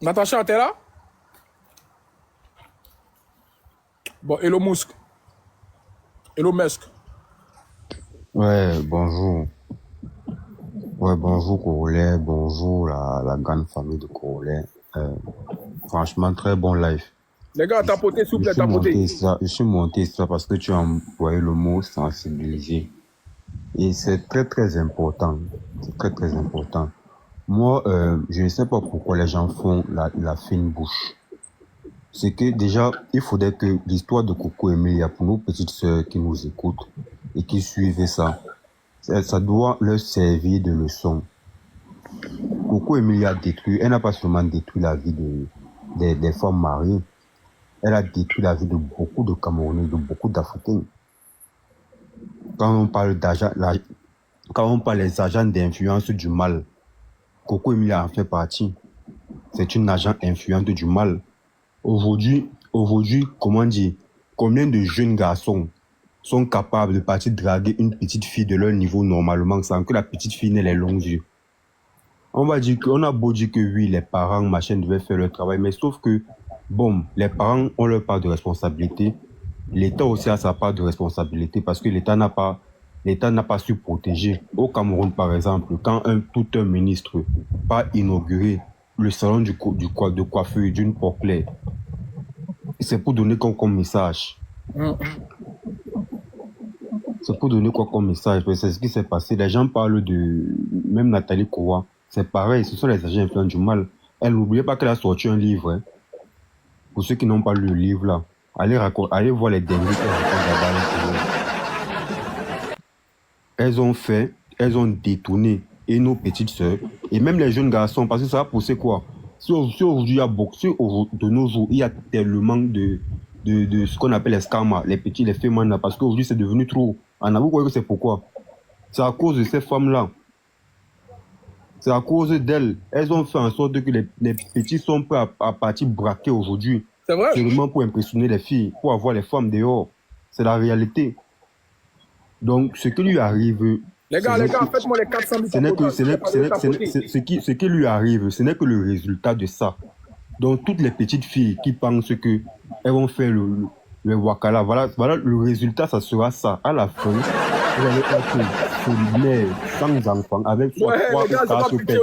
Natacha, t'es là? Bon, Hello Musk. Hello Musk. Ouais, bonjour. Ouais, bonjour Congolais, bonjour la grande famille de Congolais. Franchement, très bon live. Les gars, tapotez, s'il vous plaît, tapotez. Je suis monté ça parce que tu as employé le mot sensibiliser. Et c'est très très important. C'est très très important. Moi, je ne sais pas pourquoi les gens font la fine bouche. C'est que déjà, il faudrait que l'histoire de Coco Emilia, pour nos petites sœurs qui nous écoutent et qui suivent ça doit leur servir de leçon. Coco Emilia a détruit, elle n'a pas seulement détruit la vie des femmes mariées, elle a détruit la vie de beaucoup de Camerounais, de beaucoup d'Africains. Quand on parle des agents d'influence du mal, Coco Emilia en fait partie. C'est une agent influente du mal. Aujourd'hui, comment dire, combien de jeunes garçons sont capables de partir draguer une petite fille de leur niveau normalement sans que la petite fille n'ait les longs yeux? On a beau dire que oui, les parents, machin, devaient faire leur travail, mais sauf que, bon, les parents ont leur part de responsabilité. L'État aussi a sa part de responsabilité parce que l'État n'a pas su protéger. Au Cameroun, par exemple, quand tout un ministre va inaugurer le salon de coiffure d'une Poclair, c'est pour donner quoi comme message? C'est pour donner quoi comme message? C'est ce qui s'est passé. Les gens parlent de... Même Nathalie Kowa, c'est pareil, ce sont les agents influents du mal. Elle n'oubliez pas qu'elle a sorti un livre. Hein. Pour ceux qui n'ont pas lu le livre là, allez voir les derniers qu'elle raconte là-bas. Elles ont détourné et nos petites sœurs, et même les jeunes garçons, parce que ça va pousser quoi? Si aujourd'hui il y a beaucoup, de nos jours, il y a tellement de ce qu'on appelle les scammers, les femmes, parce qu'aujourd'hui c'est devenu trop. Vous croyez que c'est pourquoi? C'est à cause de ces femmes-là. C'est à cause d'elles. Elles ont fait en sorte que les petits sont prêts à partir braquer aujourd'hui. C'est vrai? Seulement pour impressionner les filles, pour avoir les femmes dehors. C'est la réalité. Donc, ce qui lui arrive... Les gars, faites-moi les 400 000 Ce qui lui arrive, ce n'est que le résultat de ça. Donc, toutes les petites filles qui pensent que elles vont faire le wakala, voilà, le résultat, ça sera ça. À la fin, vous allez être solidaire, sans enfants, avec soit 3 ou 4 pères.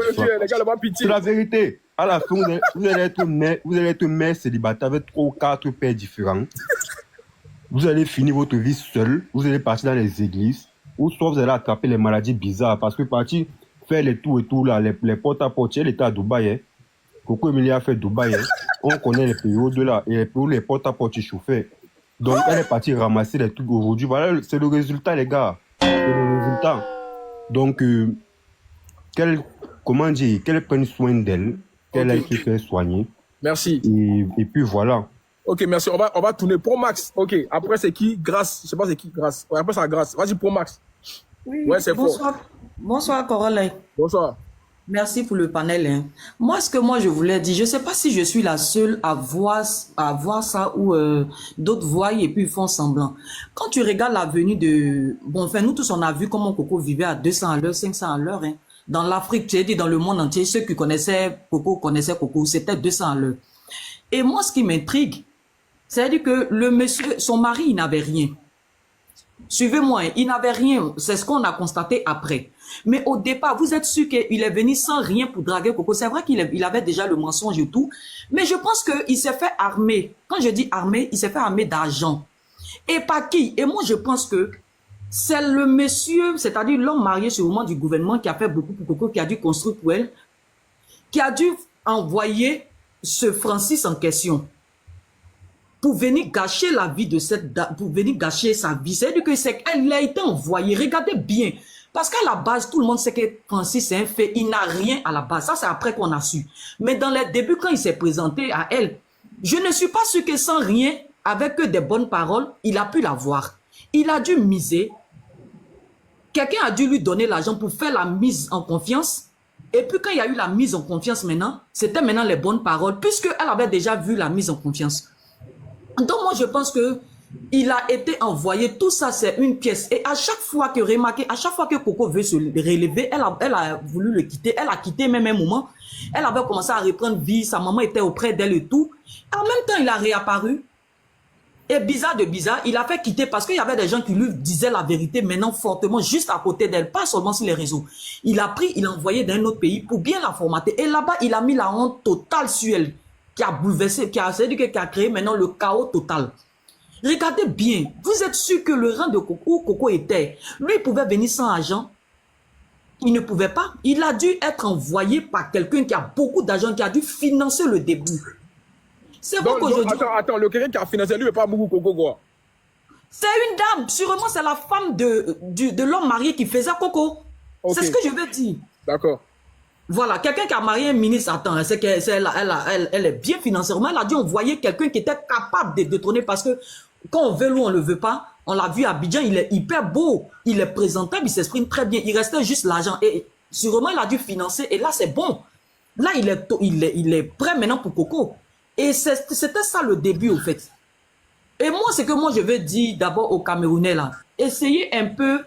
C'est la vérité. À la fin, vous allez être mère célibataire avec 3 ou 4 pères différents. Vous allez finir votre vie seul, vous allez partir dans les églises, ou soit vous allez attraper les maladies bizarres, parce que partir faire les tours et tout là, les porte-à-porte, elle était à Dubaï, hein. Coco Emilia a fait Dubaï, hein. On connaît les périodes là, et les périodes les porte-à-porte chauffaient. Donc elle est partie ramasser les trucs aujourd'hui. Voilà, c'est le résultat les gars, c'est le résultat. Donc, qu'elle prenne soin d'elle, qu'elle aille se faire soigner. Merci. Et puis voilà. Ok, merci. On va tourner pour Max. Ok, après c'est qui? Grâce. Je sais pas c'est qui Grâce. Après c'est Grâce. Vas-y pour Max. Oui, ouais, c'est bonsoir. Bonsoir, Corolle. Bonsoir. Merci pour le panel, hein. Moi, ce que je voulais dire, je ne sais pas si je suis la seule à voir ça ou d'autres voient et puis ils font semblant. Quand tu regardes la venue de... Bon, enfin, nous tous, on a vu comment Coco vivait à 200 à l'heure, 500 à l'heure. Hein. Dans l'Afrique, tu as dit dans le monde entier, ceux qui connaissaient Coco, c'était 200 à l'heure. Et moi, ce qui m'intrigue, c'est-à-dire que le monsieur, son mari, il n'avait rien. Suivez-moi, il n'avait rien. C'est ce qu'on a constaté après. Mais au départ, vous êtes sûr qu'il est venu sans rien pour draguer Coco. C'est vrai qu'il avait déjà le mensonge et tout. Mais je pense qu'il s'est fait armer. Quand je dis armer, il s'est fait armer d'argent. Et par qui? Et moi, je pense que c'est le monsieur, c'est-à-dire l'homme marié sûrement du gouvernement qui a fait beaucoup pour Coco, qui a dû construire pour elle, qui a dû envoyer ce Francis en question pour venir gâcher la vie de cette dame, pour venir gâcher sa vie. C'est-à-dire qu'elle a été envoyée. Regardez bien. Parce qu'à la base, tout le monde sait que Francis c'est un fait. Il n'a rien à la base. Ça, c'est après qu'on a su. Mais dans les débuts, quand il s'est présenté à elle, je ne suis pas sûr que sans rien, avec que des bonnes paroles, il a pu l'avoir. Il a dû miser. Quelqu'un a dû lui donner l'argent pour faire la mise en confiance. Et puis quand il y a eu la mise en confiance maintenant, c'était maintenant les bonnes paroles, puisqu'elle avait déjà vu la mise en confiance. Donc moi je pense que il a été envoyé, tout ça c'est une pièce. Et à chaque fois que remarquez, à chaque fois que Coco veut se relever, elle a voulu le quitter, elle a quitté même un moment. Elle avait commencé à reprendre vie, sa maman était auprès d'elle et tout. En même temps il a réapparu. Et bizarre de bizarre, il a fait quitter parce qu'il y avait des gens qui lui disaient la vérité maintenant fortement juste à côté d'elle, pas seulement sur les réseaux. Il a pris, il a envoyé d'un autre pays pour bien la formater. Et là-bas, il a mis la honte totale sur elle, qui a bouleversé, qui a créé maintenant le chaos total. Regardez bien, vous êtes sûr que le rang de Coco, où Coco était, lui il pouvait venir sans argent. Il ne pouvait pas. Il a dû être envoyé par quelqu'un qui a beaucoup d'argent, qui a dû financer le début. C'est bon qu'aujourd'hui... Attends, le quelqu'un qui a financé lui, mais pas beaucoup Coco, quoi. C'est une dame, sûrement c'est la femme de l'homme marié qui faisait Coco. Okay. C'est ce que je veux dire. D'accord. Voilà, quelqu'un qui a marié un ministre, attends, c'est qu'elle elle est bien financièrement, elle a dû envoyer quelqu'un qui était capable de détrôner parce que quand on veut ou on ne le veut pas, on l'a vu à Abidjan, il est hyper beau, il est présentable, il s'exprime très bien, il restait juste l'argent et sûrement il a dû financer et là c'est bon. Là il est prêt maintenant pour Coco. Et c'était ça le début, au fait. Et moi, ce que moi, je veux dire d'abord aux Camerounais, là, essayez un peu,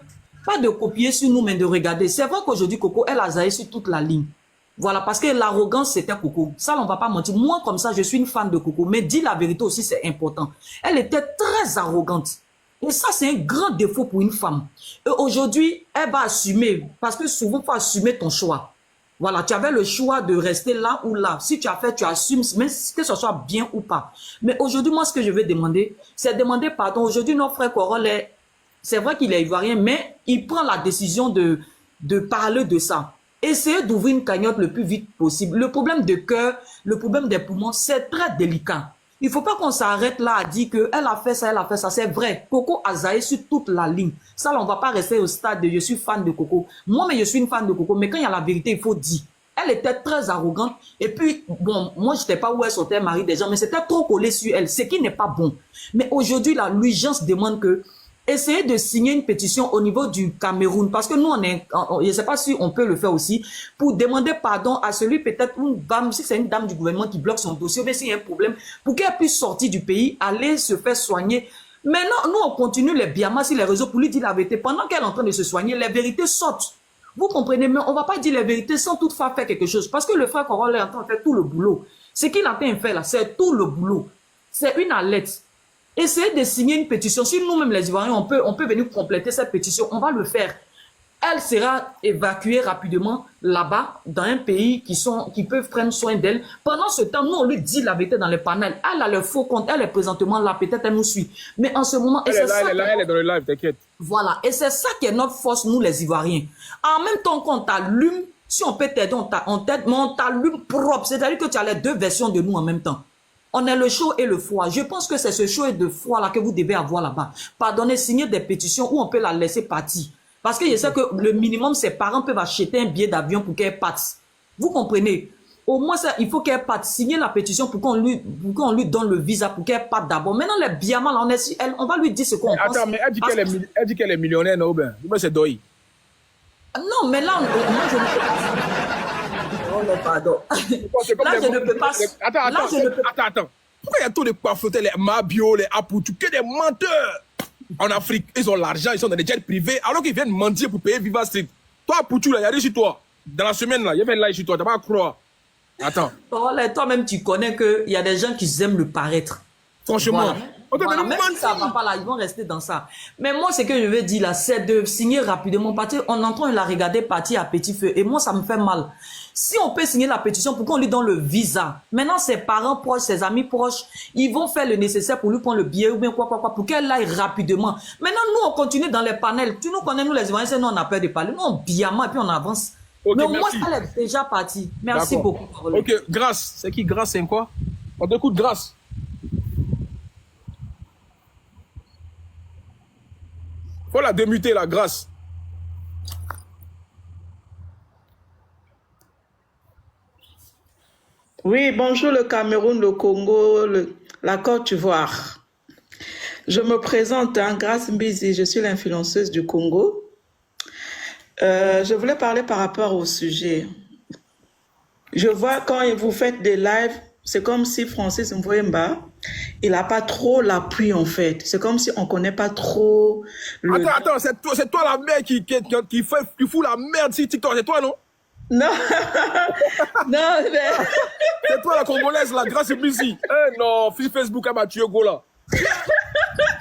pas de copier sur nous, mais de regarder. C'est vrai qu'aujourd'hui, Coco, elle a zaillé sur toute la ligne. Voilà, parce que l'arrogance, c'était Coco. Ça, on ne va pas mentir. Moi, comme ça, je suis une fan de Coco. Mais dire la vérité aussi, c'est important. Elle était très arrogante. Et ça, c'est un grand défaut pour une femme. Et aujourd'hui, elle va assumer, parce que souvent, il faut assumer ton choix. Voilà, tu avais le choix de rester là ou là. Si tu as fait, tu assumes, même que ce soit bien ou pas. Mais aujourd'hui, moi, ce que je vais demander, c'est demander pardon. Aujourd'hui, notre frère Corol, c'est vrai qu'il est ivoirien, mais il prend la décision de parler de ça. Essayez d'ouvrir une cagnotte le plus vite possible. Le problème de cœur, le problème des poumons, c'est très délicat. Il ne faut pas qu'on s'arrête là à dire qu'elle a fait ça, elle a fait ça. C'est vrai. Coco a zaillé sur toute la ligne. Ça, là, on ne va pas rester au stade de je suis fan de Coco. Moi, mais je suis une fan de Coco. Mais quand il y a la vérité, il faut dire. Elle était très arrogante. Et puis, bon, moi, je n'étais pas où elle sortait mari des gens, mais c'était trop collé sur elle, ce qui n'est pas bon. Mais aujourd'hui, là, l'urgence demande que essayez de signer une pétition au niveau du Cameroun, parce que nous, je ne sais pas si on peut le faire aussi, pour demander pardon à celui, peut-être une dame, si c'est une dame du gouvernement qui bloque son dossier, mais s'il y a un problème, pour qu'elle puisse sortir du pays, aller se faire soigner. Maintenant, nous, on continue les biamas sur les réseaux pour lui dire la vérité. Pendant qu'elle est en train de se soigner, les vérités sortent. Vous comprenez, mais on ne va pas dire les vérités sans toutefois faire quelque chose, parce que le frère Corol est en train de faire tout le boulot. Ce qu'il est en train de faire là, c'est tout le boulot. C'est une alerte. Essayez de signer une pétition. Si nous-mêmes les Ivoiriens, on peut venir compléter cette pétition, on va le faire. Elle sera évacuée rapidement là-bas, dans un pays qui peuvent prendre soin d'elle. Pendant ce temps, nous, on lui dit la vérité dans les panels. Elle a le faux compte, elle est présentement là, peut-être elle nous suit. Mais en ce moment... Elle est dans le live, t'inquiète. Voilà, et c'est ça qui est notre force, nous les Ivoiriens. En même temps qu'on t'allume, si on peut t'aider, on t'aide, mais on t'allume propre. C'est-à-dire que tu as les deux versions de nous en même temps. On est le chaud et le froid. Je pense que c'est ce chaud et le froid là que vous devez avoir là-bas. Pardonnez, signer des pétitions où on peut la laisser partir. Parce que je sais que le minimum, ses parents peuvent acheter un billet d'avion pour qu'elle parte. Vous comprenez? Au moins, ça, il faut qu'elle parte. Signer la pétition pour qu'on lui donne le visa pour qu'elle parte d'abord. Maintenant, les biamas, là, on va lui dire ce qu'on pense. Attends, mais elle dit qu'elle est millionnaire, non? Ben, c'est Doi. Non, mais là, moi, je ne peux pas. non, pardon. C'est comme Là, les- je ne peux pas. Attends, Là, je ne peux attends. Pourquoi il y a tous les pafotés, les Mabio, les Aputu, que des menteurs en Afrique? Ils ont l'argent, ils sont dans des jets privés, alors qu'ils viennent mentir pour payer Viva Street. Toi, Aputu, là, il y a rien chez toi. Dans la semaine, là, il y avait là chez toi, t'as pas à croire. Attends, Toi-même, tu connais qu'il y a des gens qui aiment le paraître. franchement. Voilà. On te Voilà, donne même si ça va pas là, ils vont rester dans ça. Mais moi, ce que je veux dire là, c'est de signer rapidement. Parce qu'on entend la regarder partir à petit feu. Et moi, ça me fait mal. Si on peut signer la pétition, pourquoi on lui donne le visa? Maintenant, ses parents proches, ses amis proches, ils vont faire le nécessaire pour lui prendre le billet ou bien quoi, pour qu'elle aille rapidement. Maintenant, nous, on continue dans les panels. Tu nous connais, nous, les Ivoiriens, nous, on a peur de parler. Nous, on billement et puis on avance. Ok, Mais au moins, merci. ça est déjà parti. Merci D'accord. beaucoup. Caroline. Ok, grâce. C'est qui grâce, c'est quoi? On t'écoute grâce. Faut la démuter, la grâce. Oui, bonjour le Cameroun, le Congo, la Côte d'Ivoire. Je me présente, Grace Mbizi, je suis l'influenceuse du Congo. Je voulais parler par rapport au sujet. Je vois quand vous faites des lives, c'est comme si Francis Mvouemba, il n'a pas trop l'appui en fait. C'est comme si on ne connaît pas trop le... Attends, c'est toi la mère qui fout la merde sur TikTok, c'est toi, non? Non, non, mais... C'est toi la Congolaise, la grâce est busy. Eh non, Facebook a battu go là.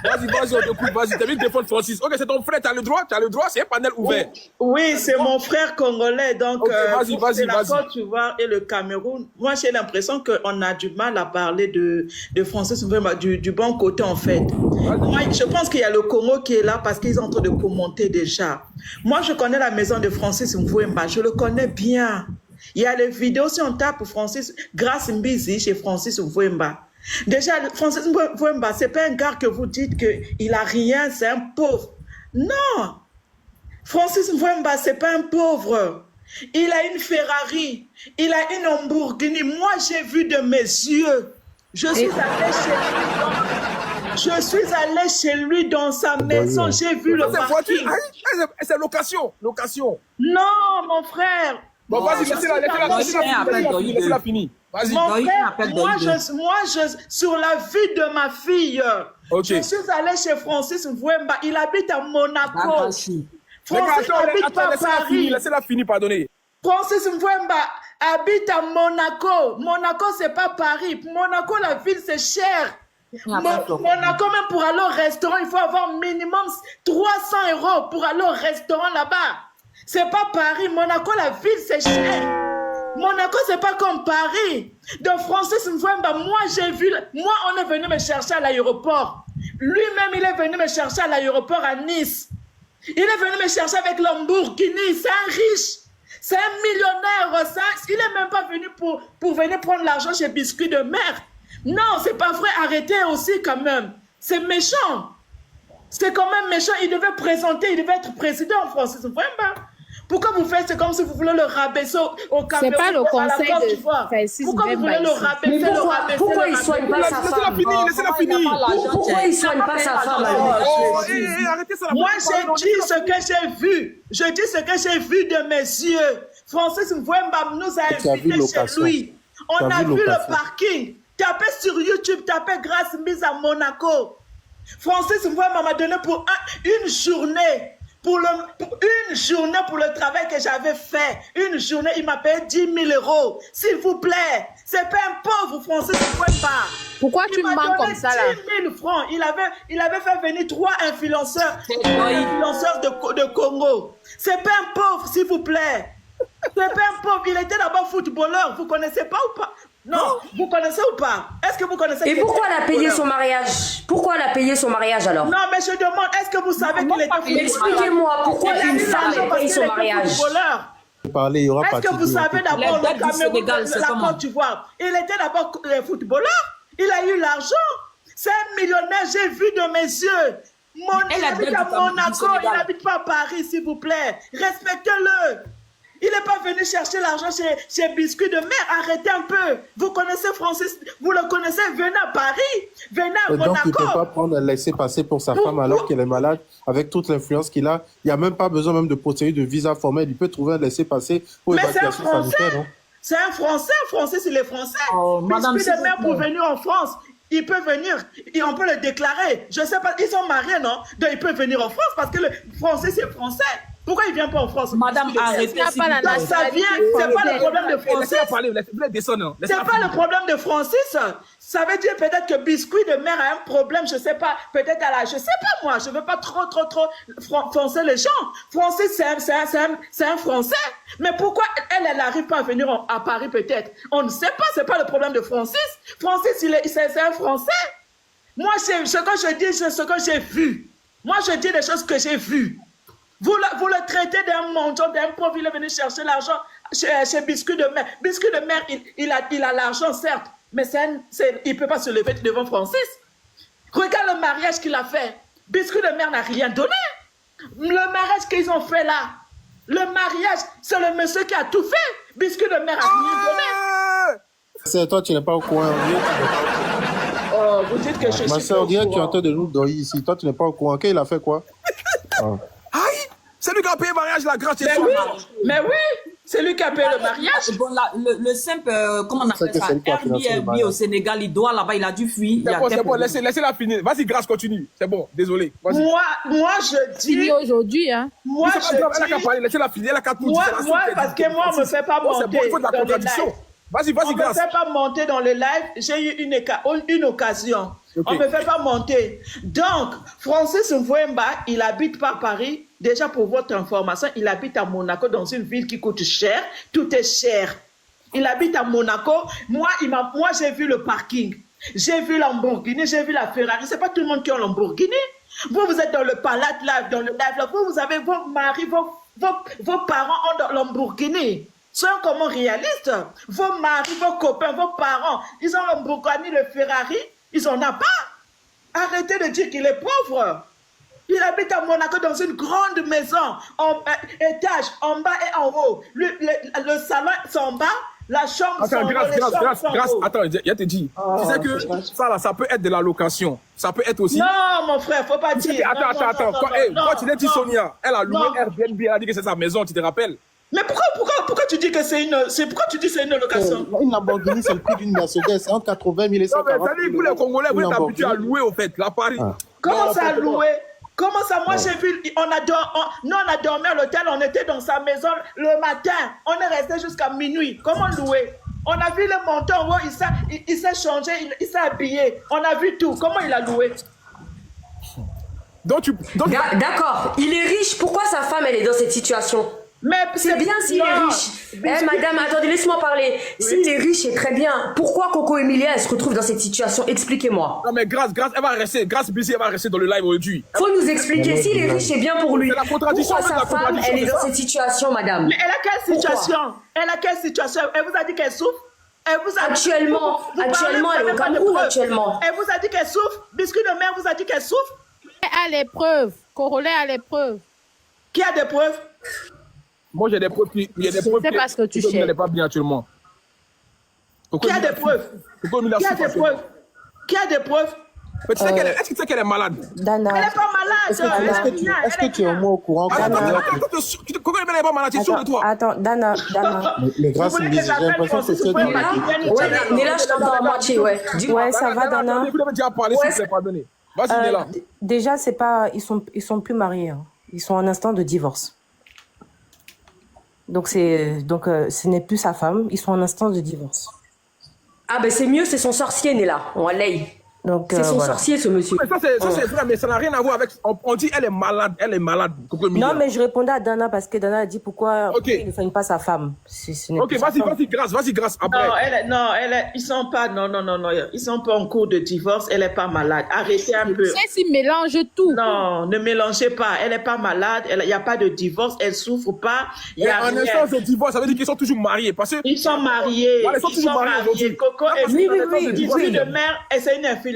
Vas-y, on t'écoute, vas-y, t'as vu le téléphone Francis. Ok, c'est ton frère, t'as le droit, c'est un panel ouvert. Oui, c'est mon frère congolais, donc Ok, vas-y, c'est la vas-y. Côte d'Ivoire et le Cameroun. Moi, j'ai l'impression qu'on a du mal à parler de Francis Mvouemba, du bon côté en fait. Moi, je pense qu'il y a le Congo qui est là parce qu'ils sont en train de commenter déjà. Moi, je connais la maison de Francis Mvouemba, je le connais bien. Il y a les vidéos, si on tape Francis, Grace Mbizi chez Francis Mvouemba. Déjà, Francis Mvouemba, c'est pas un gars que vous dites qu'il a rien, c'est un pauvre. Non! Francis Mvouemba, c'est pas un pauvre. Il a une Ferrari, il a une Lamborghini. Moi, j'ai vu de mes yeux. Je suis allée chez lui dans sa maison. J'ai vu le C'est parking. voiture, c'est location. Non, mon frère. Bon, vas-y, laissez-la finir. Vas-y. Mon Doï, frère, appelle moi, Doï. sur la vie de ma fille, Ok. je suis allée chez Francis Mvouemba. Il habite à Monaco. Abachi. Francis n'habite pas à Paris. Laissez-la finir, pardonnez. Francis Mvouemba habite à Monaco. Monaco, c'est pas Paris. Monaco, la ville, c'est cher. Monaco, même pour aller au restaurant, il faut avoir minimum 300 € pour aller au restaurant là-bas. C'est pas Paris. Monaco, la ville, c'est cher. Monaco, c'est pas comme Paris. De Francis Mvouemba, moi, j'ai vu... Moi, on est venu me chercher à l'aéroport. Lui-même, il est venu me chercher à l'aéroport à Nice. Il est venu me chercher avec Lamborghini. C'est un riche. C'est un millionnaire. Il n'est même pas venu pour venir prendre l'argent chez Biscuit de Mer. Non, c'est pas vrai. Arrêtez aussi quand même. C'est méchant. C'est quand même méchant. Il devait être président, Francis Mvouemba. Pourquoi vous faites, c'est comme si vous voulez le rabaisser au Cameroun? C'est pas le conseil à la Côte de d'Ivoire. Francis Pourquoi vous voulez le Mvouemba ici. rabaisser, Mais le rabaisser, pourquoi le il soigne rabaisser? pas sa femme? Laissez-la finir. Pourquoi il soigne pas sa femme? Arrêtez ça. Moi, j'ai dit ce que j'ai vu. Je dis ce que j'ai vu de mes yeux. Francis Mvouemba nous a Tu as vu invités chez location. lui. On Tu as a vu vu le location. parking. Tapez sur YouTube, tapez Grace Mbizi à Monaco. Francis Mvouemba m'a donné pour une journée. Pour une journée pour le travail que j'avais fait. Une journée, il m'a payé 10 000 €. S'il vous plaît. C'est pas un pauvre Francis Mvouemba. Pourquoi tu Il m'a mens donné comme ça là? 10 000 francs. Il avait fait venir 3 influenceurs de Congo. C'est pas un pauvre, s'il vous plaît. C'est pas un pauvre. Il était d'abord footballeur. Vous connaissez pas ou pas? Non, vous connaissez ou pas? Est-ce que vous connaissez? Et pourquoi elle a payé son mariage? Pourquoi elle a payé son mariage alors? Non, mais je demande, est-ce que vous savez qu'il était footballeur? Expliquez-moi pourquoi une femme paye son mariage. Parler, il y aura Est-ce pas que de vous souci, savez on d'abord Les le dates du Sénégal, Cameroun, c'est la comment? Côte d'Ivoire? Il était d'abord footballeur. Il a eu l'argent. C'est un millionnaire, j'ai vu de mes yeux. Il habite à Monaco, il n'habite pas à Paris, s'il vous plaît. Respectez-le. Il n'est pas venu chercher l'argent chez Biscuit de Mer. Arrêtez un peu. Vous connaissez Francis, vous le connaissez, venez à Paris, venez à Et donc, il ne peut Monaco. pas prendre un laisser-passer pour sa femme alors qu'elle est malade, avec toute l'influence qu'il a. Il n'y a même pas besoin même de procéder de visa formel. Il peut trouver un laisser-passer pour Mais c'est un évacuation Français. sanitaire, non? C'est un Français, c'est les Français. Oh, madame, Biscuit de s'il mer vous pour plaît. venir en France, il peut venir, et on peut le déclarer. Je sais pas, ils sont mariés, non? Donc il peut venir en France parce que le Français, c'est Français. Pourquoi il vient pas en France? Madame, Biscuit de mer? arrêtez. n'a pas la Donc ça vient, c'est pas le problème de Francis. Laissez-la parler, laissez-la descendre. C'est pas le problème de Francis. Ça veut dire peut-être que Biscuit de mer a un problème, je sais pas, peut-être à la, je sais pas moi, je veux pas trop foncer les gens. Francis, c'est un Français. Mais pourquoi elle n'arrive pas à venir à Paris peut-être? On ne sait pas, c'est pas le problème de Francis. Francis, c'est un Français. Moi, ce que je dis, c'est ce que j'ai vu. Moi, je dis des choses que j'ai vues. Vous le traitez d'un mendiant, d'un pauvre, il est venu chercher l'argent chez Biscuit de mer. Biscuit de mer, il a l'argent, certes, mais il ne peut pas se lever devant Francis. Regarde le mariage qu'il a fait. Biscuit de mer n'a rien donné. Le mariage qu'ils ont fait là, le mariage, c'est le monsieur qui a tout fait. Biscuit de mer n'a rien donné. C'est toi, tu n'es pas au courant. Oh, vous dites que je Ma suis soeur, pas au dirait que tu es en courant. train de nous doyer ici. Toi, tu n'es pas au courant. Il a fait quoi? Aïe! C'est lui qui a payé le mariage, la grâce, Mais oui, c'est lui qui a payé le mariage. Bon, le simple, comment on C'est appelle que ça, c'est lui qui a financé le Airbnb mariage. au Sénégal, il doit là-bas, il a dû fuir. Il y a C'est bon, quelques- laissez-la finir. Vas-y, grâce, continue. C'est bon, désolé. Vas-y. Moi, je dis, Fini aujourd'hui, hein. moi, C'est pas grave, elle a qu'à je parler, laissez-la finir, elle a qu'à tout dis, dire. moi, parce que moi, on me fait pas Oh, c'est monter bon, il faut de la dans les contradiction. lives. Vas-y, On me grâce. fait pas monter dans les lives. J'ai eu une occasion. Ok. On me fait pas monter. Donc, Francis Mvouemba, il habite pas Paris. Déjà, pour votre information, il habite à Monaco, dans une ville qui coûte cher. Tout est cher. Il habite à Monaco. Moi, j'ai vu le parking. J'ai vu Lamborghini, j'ai vu la Ferrari. C'est pas tout le monde qui a un Lamborghini. Vous êtes dans le palais là, dans le live là. Vous avez vos maris, vos parents ont dans Lamborghini. Soyons comment réalistes. Vos maris, vos copains, vos parents, ils ont Lamborghini, le Ferrari. Ils en ont pas. Arrêtez de dire qu'il est pauvre. Il habite à Monaco dans une grande maison, étage, en bas et en haut. Le salon, c'est en bas. La chambre, c'est en Attends, haut. Les chambres grâce, sont en haut. attends, je te dis. Tu sais que ça, là, ça peut être de la location. Ça peut être aussi. Non, mon frère, faut pas dire. Attends. Quand tu l'as dit, Sonia, elle a loué Non. Airbnb, elle a dit que c'est sa maison, tu te rappelles? Mais pourquoi tu dis que pourquoi tu dis que c'est une location? Une Lamborghini, c'est le prix d'une Mercedes. C'est entre 80 000 et Non, mais 140 ça dit 000 que les euros. Congolais, vous Une êtes habitués à Lamborghini. louer, au fait, la Paris. Ah. Comment Non, ça n'importe quoi. loué? Comment ça? Moi, j'ai vu, nous, on a dormi à l'hôtel, on était dans sa maison le matin. On est resté jusqu'à minuit. Comment louer? On a vu le montant, ouais, il s'est changé, il s'est habillé. On a vu tout. Comment il a loué? Donc, D'accord, il est riche, pourquoi sa femme elle est dans cette situation? Mais C'est bien s'il est non. riche. Madame, attendez, laisse-moi parler. S'il est riche, c'est très bien. Pourquoi Coco Emilia, elle se retrouve dans cette situation? Expliquez-moi. non, mais grâce, elle va rester, grâce Busy, elle va rester dans le live aujourd'hui. Faut nous expliquer. S'il est riche, c'est bien pour lui. C'est la contradiction, Pourquoi c'est sa la femme, contradiction, elle est c'est dans ça. cette situation, madame? Mais elle a quelle Pourquoi? situation? Elle a quelle situation? Elle vous a dit qu'elle souffre? Elle vous a Actuellement, vous parlez, actuellement, vous elle est au avez pas de Cameroun, preuves. actuellement. Elle vous a dit qu'elle souffre? Biscuit de mer vous a dit qu'elle souffre? À l'épreuve. Corollaire à l'épreuve. Qui a des preuves? Moi, j'ai des preuves. Il y a des preuves. C'est parce que tu Coco cherches. n'est pas bien actuellement. Qui a des preuves? Qui a des preuves? Qui a des preuves? Mais tu sais qu'elle est, est-ce que tu sais qu'elle est malade? Dana, Elle n'est pas malade. Est-ce que tu es au moins au courant Attends, que Coco n'est pas malade, c'est sûr de toi. attends, Dana. les grâces Vous voulez me que disent, j'ai l'impression que c'est Néla, ouais, Néla, je t'entends à moitié, ouais. Dis-moi. Ouais, ça va, Dana. Vous l'avez déjà parlé, s'il vous plaît, pardonnez. Vas-y, Néla. Déjà, c'est pas, ils sont plus mariés. Hein. Ils sont en instant de divorce. Donc ce n'est plus sa femme. Ils sont en instant de divorce. Ah ben c'est mieux, c'est son sorcier, Néla. On l'aille. Donc C'est son voilà. sorcier, ce monsieur. Mais ça, c'est vrai, mais ça n'a rien à voir avec. On dit elle est malade, Coco Emilia. Non, mais je répondais à Dana parce que Dana a dit pourquoi Ok. il ne soigne pas sa femme. Ce n'est Ok, plus sa femme. vas-y, grâce, après. Ils sont pas, non, ils sont pas en cours de divorce, elle est pas malade. Arrêtez un peu. C'est s'il mélange tout. Non, ne mélangez pas. Elle est pas malade, il n'y a pas de divorce, elle souffre pas, il y a En rien. instance de divorce, ça veut dire qu'ils sont toujours mariés. Parce que. Ils sont mariés, Ouais, ils sont toujours mariés aujourd'hui. Coco Ah, est parce que dans l'instance de divorce, Biscuit de mer, et c'est une influenceuse.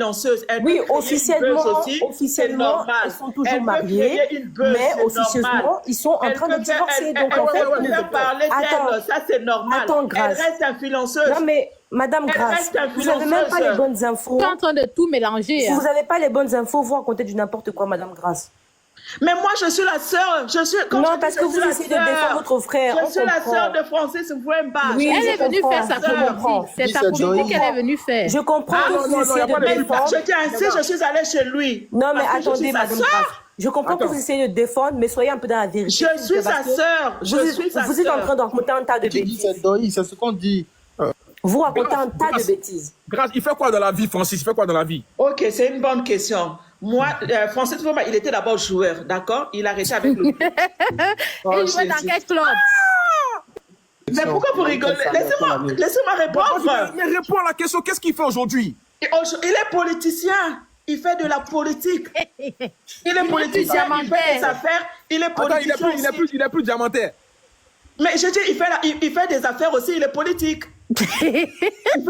Elle Oui, peut créer une officiellement, buzz aussi, c'est officiellement, normal. ils sont toujours Elle peut mariés, créer une buzz, mais c'est officieusement, normal. ils sont en Elle train peut de faire- divorcer. elle- Donc elle en fait, peut faire parler attends, d'elle, ça c'est normal. attends, Grâce. Elle reste influenceuse. Non mais Madame Elle Grâce, reste vous n'avez même pas influenceuse. les bonnes infos. Tu es en train de tout mélanger. Si hein. vous n'avez pas les bonnes infos, vous racontez du n'importe quoi, Madame Grâce. Mais moi, je suis la sœur. Non, parce que vous essayez de défendre votre frère. Je suis la sœur de Francis Mouemba. Oui, Elle est venue faire sa comprends. politique. C'est sa politique qu'elle est venue faire. Je comprends que vous essayez de défendre. Je tiens ainsi, je suis allée chez lui. Non, mais Parce que attendez, madame Grace. Je comprends que vous essayez de défendre, mais soyez un peu dans la vérité. Je suis sa sœur. Vous êtes en train de raconter un tas de bêtises. C'est ce qu'on dit. Vous racontez un tas de bêtises. Grâce, il fait quoi dans la vie, Francis? Il fait quoi dans la vie? Ok, c'est une bonne question. Moi, Francis Mouemba, il était d'abord joueur, d'accord? Il a arrêté avec le... Il jouait dans quel club? Mais pourquoi vous rigolez? Laissez-moi répondre. Mais réponds à la question, qu'est-ce qu'il fait aujourd'hui? Il est politicien. Il fait de la politique. Il est politicien, il fait des affaires. Il est politicien. Attends, il n'est plus diamantaire. Mais je dis, il fait des affaires aussi, il est politique. Il fait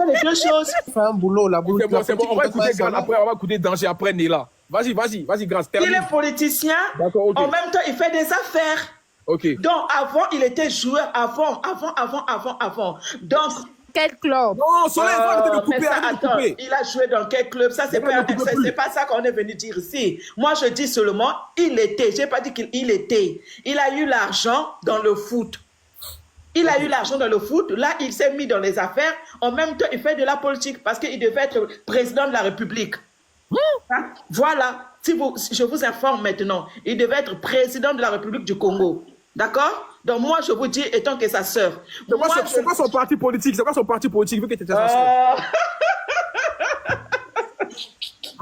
les deux choses. Il fait un boulot, la boule. C'est bon, on va écouter Grâce après, on va écouter Danger après Néla. Vas-y, Grâce, termine. Il est politicien. D'accord, ok. En même temps, il fait des affaires. Ok. Donc, avant, il était joueur. Avant. Donc, Quel club? Non, Soleil, arrêtez de couper, attends, il a joué dans quel club? Ça, c'est pas ça qu'on est venu dire ici. Moi, je dis seulement, il était. J'ai pas dit qu'il était. Il a eu l'argent dans le foot. Là, il s'est mis dans les affaires. En même temps, il fait de la politique parce qu'il devait être président de la République. Hein? Voilà. Je vous informe maintenant. Il devait être président de la République du Congo. D'accord? Donc, moi, je vous dis, étant que sa sœur. C'est quoi son parti politique? C'est quoi son parti politique vu que tu étais sa sœur?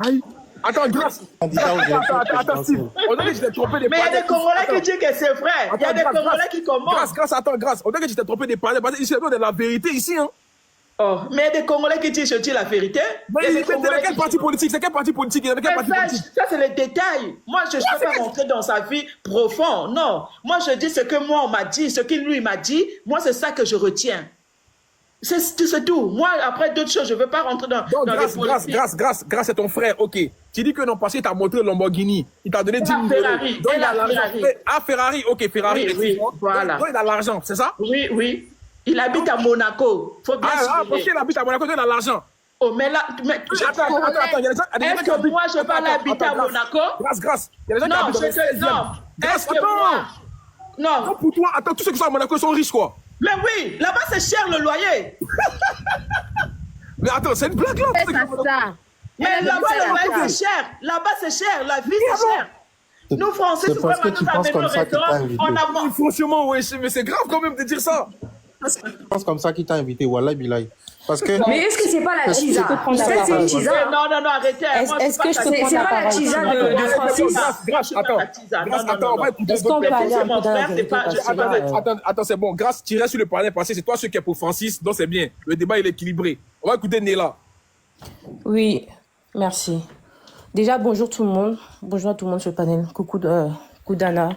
Aïe. Attends, Grâce. Attends, Steve. On dirait que je t'ai trompé des Mais il y a des Congolais qui disent que c'est vrai. Il y a des Congolais qui commencent. Grâce. On dirait que je t'ai trompé des paroles. Parce que c'est de la vérité ici, hein. Oh, mais il y a des Congolais qui disent, je dis la vérité. Mais c'est quel parti politique? C'est quel parti politique? Ça, c'est les détails. Moi, je ne peux pas rentrer dans sa vie profonde. Non. Moi, je dis ce que moi, on m'a dit, ce qu'il lui m'a dit. Moi, c'est ça que je retiens. C'est tout. Moi, après d'autres choses, je ne veux pas rentrer dans les politiques. Grâce, c'est ton frère, ok. Tu dis que non, parce qu'il t'a montré le Lamborghini. Il t'a donné 10 000 Ferrari. Donc, il a l'argent. Ah, Ferrari, ok, Ferrari. Oui, voilà. Donc, il a l'argent, c'est ça? Oui. Il habite à Monaco. Faut bien parce qu'il habite à Monaco, il a l'argent. Oh, mais là... Attends. Est-ce que moi, je vais l'habiter à Monaco? Grâce. Il y a des gens qui habitent dans les 16e. Non. Est-ce que moi... Non. Pour toi, attends, tous ceux qui sont à Monaco sont riches, quoi. Mais oui, là-bas, c'est cher le loyer. Mais attends, c'est une blague, là. C'est ça. Mais là-bas, le loyer, c'est cher. Là-bas, c'est cher. La vie, c'est cher. Nous, Français, c'est parce que tu penses comme ça qu'il t'a invité. Franchement, ouais, mais c'est grave quand même de dire ça. Tu penses comme ça qu'il t'a invité, Wallah Bilay. Parce que... Mais est-ce que c'est pas la Tisa? C'est une Tisa. Non, arrêtez. Est-ce que je peux prendre C'est la pas la parole? Tisa de Francis? Attends, on va écouter. Est-ce qu'on peut aller un peu dans la vérité? Attends, c'est bon. Grâce, tu restes sur le panel parce que c'est toi ce qui est pour Francis, donc c'est bien. Le débat, il est équilibré. On va écouter Néla. Oui, merci. Déjà, bonjour tout le monde. Bonjour à tout le monde sur le panel. Coucou Dana.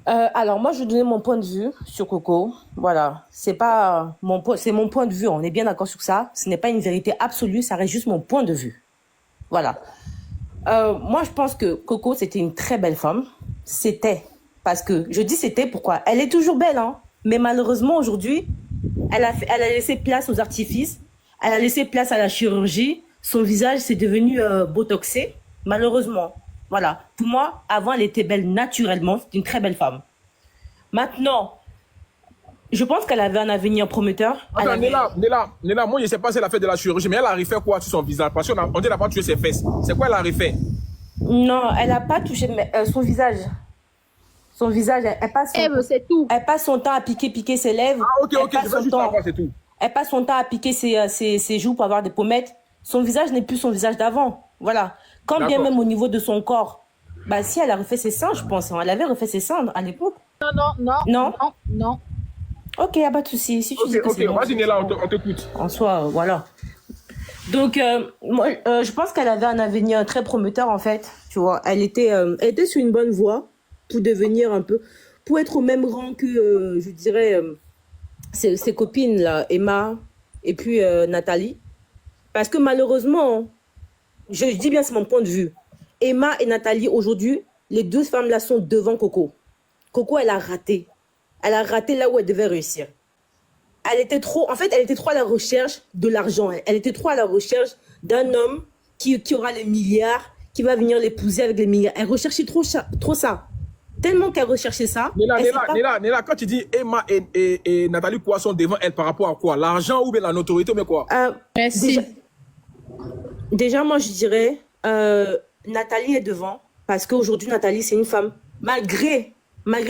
Alors, moi, je vais donner mon point de vue sur Coco. Voilà. C'est mon point de vue. On est bien d'accord sur ça. Ce n'est pas une vérité absolue. Ça reste juste mon point de vue. Voilà. Moi, je pense que Coco, c'était une très belle femme. C'était. Parce que, je dis c'était pourquoi? Elle est toujours belle, hein. Mais malheureusement, aujourd'hui, elle a laissé place aux artifices. Elle a laissé place à la chirurgie. Son visage s'est devenu botoxé. Malheureusement. Voilà. Pour moi, avant, elle était belle naturellement. C'est une très belle femme. Maintenant, je pense qu'elle avait un avenir prometteur. Attends, Néla, moi, je ne sais pas si elle a fait de la chirurgie, mais elle a refait quoi sur son visage? Parce qu'on dit qu'elle n'a pas tué ses fesses. C'est quoi elle a refait? Non, elle n'a pas touché son visage. Son visage, elle passe c'est tout. Elle passe son temps à piquer ses lèvres. Ah, ok, je veux juste savoir, c'est tout. Elle passe son temps à piquer ses joues pour avoir des pommettes. Son visage n'est plus son visage d'avant. Voilà. Quand bien même au niveau de son corps, bah si elle a refait ses seins, je pense. Elle avait refait ses seins à l'époque. Non. Ok, y a pas de souci. Si tu dis que c'est bon, vas-y Néla, on t'écoute. En soi, voilà. Donc, moi, je pense qu'elle avait un avenir très prometteur en fait. Tu vois, elle était sur une bonne voie pour devenir pour être au même rang que, je dirais, ses copines là, Emma et puis Nathalie. Parce que malheureusement, je dis bien, c'est mon point de vue. Emma et Nathalie, aujourd'hui, les deux femmes-là sont devant Coco. Coco, elle a raté. Elle a raté là où elle devait réussir. Elle était trop à la recherche de l'argent. Elle était trop à la recherche d'un homme qui aura les milliards, qui va venir l'épouser avec les milliards. Elle recherchait trop ça. Tellement qu'elle recherchait ça. Néla, quand tu dis Emma et Nathalie quoi sont devant elle par rapport à quoi? L'argent ou bien la notoriété ou bien quoi? Merci. Déjà, moi, je dirais, Nathalie est devant. Parce qu'aujourd'hui, Nathalie, c'est une femme, malgré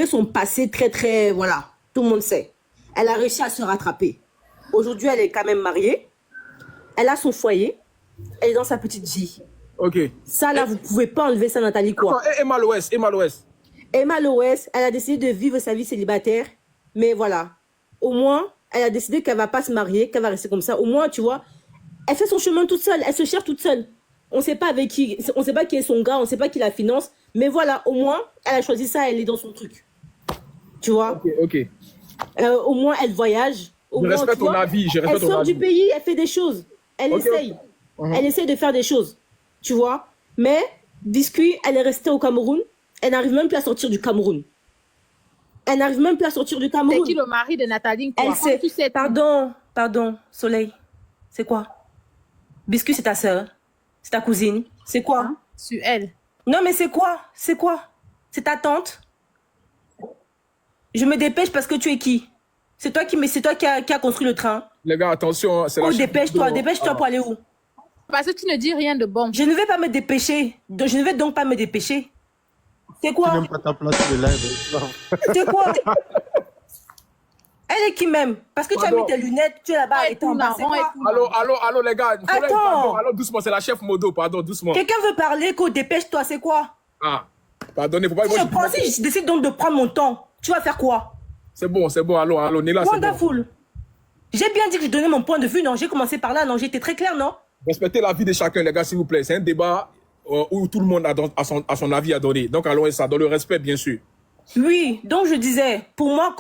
son passé très, très, voilà, tout le monde sait. Elle a réussi à se rattraper. Aujourd'hui, elle est quand même mariée. Elle a son foyer. Elle est dans sa petite vie. Ok. Ça, là, vous pouvez pas enlever ça, Nathalie, quoi. Attends, Emma Loès. Emma Loès, elle a décidé de vivre sa vie célibataire. Mais voilà. Au moins, elle a décidé qu'elle va pas se marier, qu'elle va rester comme ça. Au moins, tu vois, elle fait son chemin toute seule. Elle se cherche toute seule. On sait pas avec qui, on sait pas qui est son gars, on sait pas qui la finance. Mais voilà, au moins, elle a choisi ça, elle est dans son truc. Tu vois? Ok. Au moins, elle voyage. Je respecte ton avis. Elle sort du pays, elle fait des choses. Elle essaye. Elle essaye de faire des choses. Tu vois? Mais, Biscuit, elle est restée au Cameroun. Elle n'arrive même plus à sortir du Cameroun. C'est qui le mari de Nathalie? Tu sais, pardon, Soleil. C'est quoi? Biscuit, c'est ta sœur. C'est ta cousine. C'est quoi? Sur elle. Non, mais c'est quoi? C'est ta tante? Je me dépêche parce que tu es qui? C'est toi qui a construit le train. Les gars, attention, c'est la chef dépêche-toi pour aller où? Parce que tu ne dis rien de bon. Je ne vais pas me dépêcher. Je ne vais donc pas me dépêcher. C'est quoi? Tu n'aimes pas ta place de live. C'est quoi? Elle est qui même? Parce que tu as mis tes lunettes, tu es là-bas et t'es en bas. Allô, les gars. Attends. Allô, doucement, c'est la chef Modo, pardon, doucement. Quelqu'un veut parler, dépêche-toi, c'est quoi? Ah, pardonnez, faut pas... Si je décide donc de prendre mon temps, tu vas faire quoi? C'est bon, allô, Néla, c'est bon. Wonderful. J'ai bien dit que je donnais mon point de vue, non? J'ai commencé par là, non? J'ai été très clair, non? Respectez la vie de chacun, les gars, s'il vous plaît. C'est un débat où tout le monde a son avis à donner. Donc, allons ça, dans le respect, bien sûr. Oui, donc je disais, pour moi,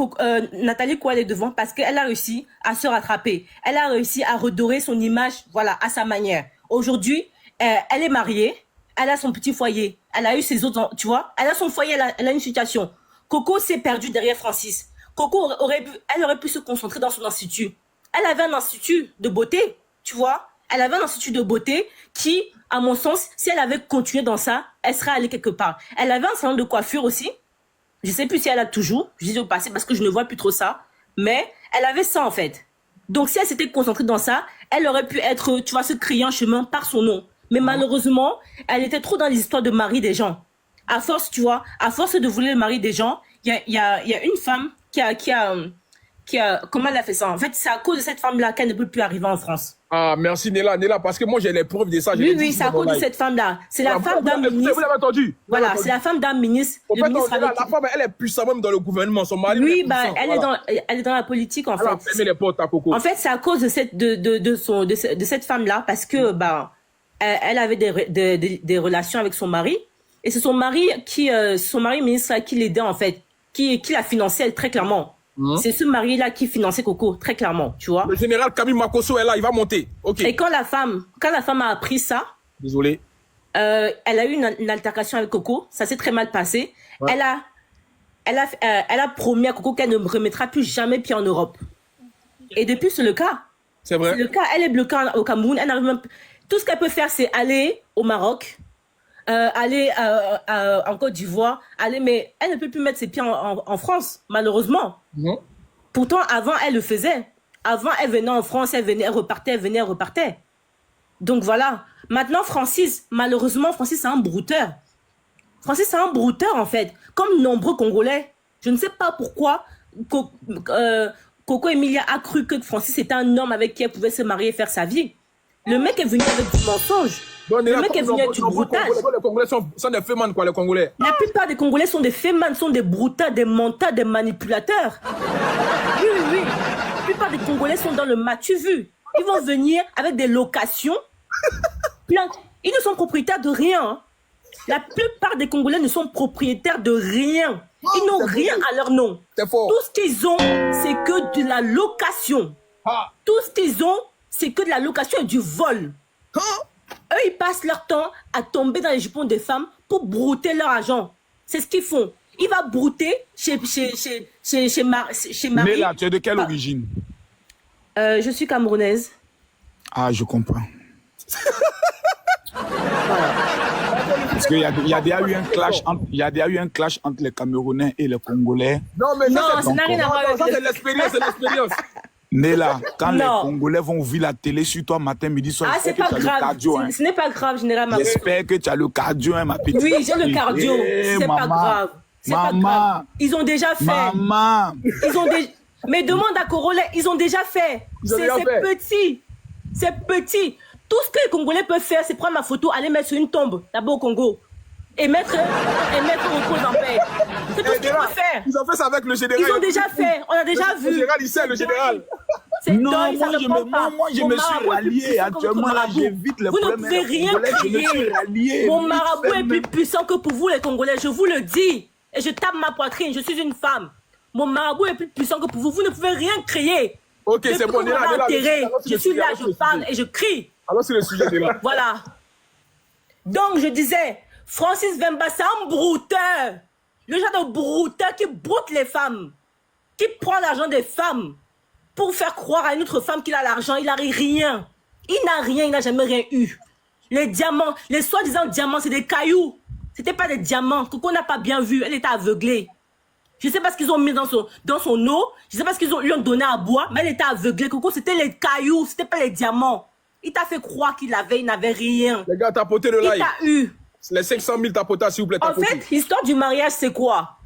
Nathalie Koual est devant parce qu'elle a réussi à se rattraper. Elle a réussi à redorer son image, voilà, à sa manière. Aujourd'hui, elle est mariée, elle a son petit foyer, elle a eu ses autres, tu vois, elle a son foyer, elle a une situation. Coco s'est perdue derrière Francis. Coco elle aurait pu se concentrer dans son institut. Elle avait un institut de beauté, tu vois. Elle avait un institut de beauté qui, à mon sens, si elle avait continué dans ça, elle serait allée quelque part. Elle avait un salon de coiffure aussi. Je sais plus si elle a toujours, je dis au passé parce que je ne vois plus trop ça, mais elle avait ça en fait. Donc si elle s'était concentrée dans ça, elle aurait pu être, tu vois, se crier un chemin par son nom. Mais malheureusement, elle était trop dans les histoires de mari des gens. À force, tu vois, à force de vouloir le mari des gens, il y a une femme qui a, comment elle a fait ça? En fait, c'est à cause de cette femme-là qu'elle ne peut plus arriver en France. Ah, merci Néla, parce que moi j'ai les preuves de ça. Oui, c'est à cause de cette femme-là. C'est la femme d'un ministre. Vous l'avez entendu? Voilà, c'est la femme d'un ministre. En fait, la femme, elle est puissante même dans le gouvernement. Son mari. Oui, bah, elle est dans la politique en fait. Elle a les portes à Coco. En fait, c'est à cause de cette femme-là parce que bah, elle avait des relations avec son mari et c'est son mari ministre qui l'aidait en fait, qui la finançait très clairement. C'est ce mari-là qui finançait Coco, très clairement, tu vois. Le général Camille Makosso est là, il va monter. Ok. Et quand la femme a appris ça, désolé, elle a eu une altercation avec Coco, ça s'est très mal passé. Ouais. Elle a promis à Coco qu'elle ne remettra plus jamais pied en Europe. Et depuis, c'est le cas. C'est vrai. C'est le cas. Elle est bloquée au Cameroun. Elle n'arrive même... Tout ce qu'elle peut faire, c'est aller au Maroc, aller en Côte d'Ivoire, mais elle ne peut plus mettre ses pieds en France, malheureusement. Pourtant, avant, elle le faisait. Avant, elle venait en France, elle repartait. Donc voilà. Maintenant, Francis, malheureusement, Francis, c'est un brouteur. Francis, c'est un brouteur, en fait. Comme nombreux Congolais. Je ne sais pas pourquoi Coco Emilia a cru que Francis était un homme avec qui elle pouvait se marier et faire sa vie. Le mec est venu avec du mensonge. Le mec est venu avec du broutage. Les Congolais sont des fémans, quoi, les Congolais. La plupart des Congolais sont des fémans, sont des broutards, des mentards, des manipulateurs. Oui. La plupart des Congolais sont dans le matu vu. Ils vont venir avec des locations. Ils ne sont propriétaires de rien. La plupart des Congolais ne sont propriétaires de rien. Ils n'ont rien à leur nom. Tout ce qu'ils ont, c'est que de la location. Tout ce qu'ils ont, c'est que de la location et du vol. Eux, ils passent leur temps à tomber dans les jupons des femmes pour brouter leur argent. C'est ce qu'ils font. Ils vont brouter chez Marie. Mais là, tu es de quelle origine? Je suis camerounaise. Ah, je comprends. Parce qu'il y a déjà eu un clash entre les Camerounais et les Congolais. Non, mais Non, ça, ça n'a rien à voir avec ça, c'est l'expérience, c'est l'expérience. Néla, quand les Non. Congolais vont voir la télé sur toi matin, midi, soir, Ah, c'est pas grave. Ce n'est pas grave, Général Marou. J'espère que tu as le cardio, hein, ma petite. Oui, j'ai le cardio. Eh, C'est pas maman. grave. C'est pas Maman. grave. Ils ont déjà fait. Maman. Ils ont déjà... Mais demande à Corolla, ils ont déjà fait. Ils ont C'est déjà fait. petit. C'est petit. Tout ce que les Congolais peuvent faire, c'est prendre ma photo, aller mettre sur une tombe, là-bas au Congo. Et mettre repose en paix. C'est tout ce qu'ils peuvent faire. Ils ont fait ça avec le général. Ils ont déjà fait. On a déjà Le vu. général, il sait, le général. Non, Doyle, ça moi, ne je prend me, pas. moi, je Mon me suis marabout est plus rallié. puissant que Actuellement, votre là, marabout. j'évite les Vous ne problèmes. pouvez avec les rien Congolais. Je me suis crier. rallié. Mon Vite marabout fait est plus même. puissant que pour vous, les Congolais. Je vous le dis. Et je tape ma poitrine. Je suis une femme. Mon marabout est plus puissant que pour vous. Vous ne pouvez rien crier. Ok, Depuis c'est bon, que vous m'avez enterré, je suis là, je parle et je crie. Alors, c'est le sujet de là. Voilà. Donc, je disais, Francis Vemba, c'est un brouteur. Le genre de brouteur qui broute les femmes. Qui prend l'argent des femmes pour faire croire à une autre femme qu'il a l'argent. Il n'a rien. Il n'a rien, il n'a jamais rien eu. Les diamants, les soi-disant diamants, c'est des cailloux. C'était pas des diamants. Coco n'a pas bien vu. Elle était aveuglée. Je sais pas ce qu'ils ont mis dans son eau. Je sais pas ce qu'ils lui ont donné à boire. Mais elle était aveuglée. Coco, c'était les cailloux. C'était pas les diamants. Il t'a fait croire qu'il avait, il n'avait rien. Les gars, tapotez le Il live. t'a eu. Les 500 000 tapotas, s'il vous plaît, En tapotez. fait, l'histoire du mariage, c'est quoi?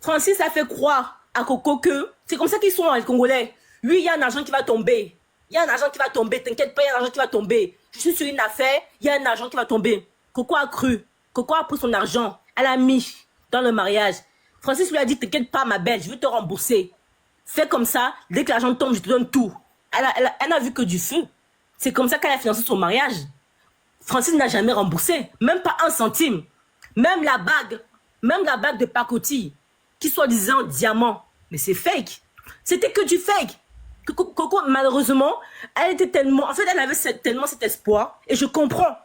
Francis a fait croire à Coco que c'est comme ça qu'ils sont, les Congolais. Lui, il y a un argent qui va tomber. Il y a un argent qui va tomber. T'inquiète pas, il y a un argent qui va tomber. Je suis sur une affaire, il y a un argent qui va tomber. Coco a cru. Coco a pris son argent. Elle a mis dans le mariage. Francis lui a dit, t'inquiète pas, ma belle, je vais te rembourser. Fais comme ça, dès que l'argent tombe, je te donne tout. Elle n'a vu que du feu. C'est comme ça qu'elle a financé son mariage. Francis n'a jamais remboursé, même pas un centime. Même la bague de pacotille, qui soi-disant diamant, mais c'est fake. C'était que du fake. Coco, malheureusement, elle était tellement, en fait, elle avait tellement cet espoir, et je comprends,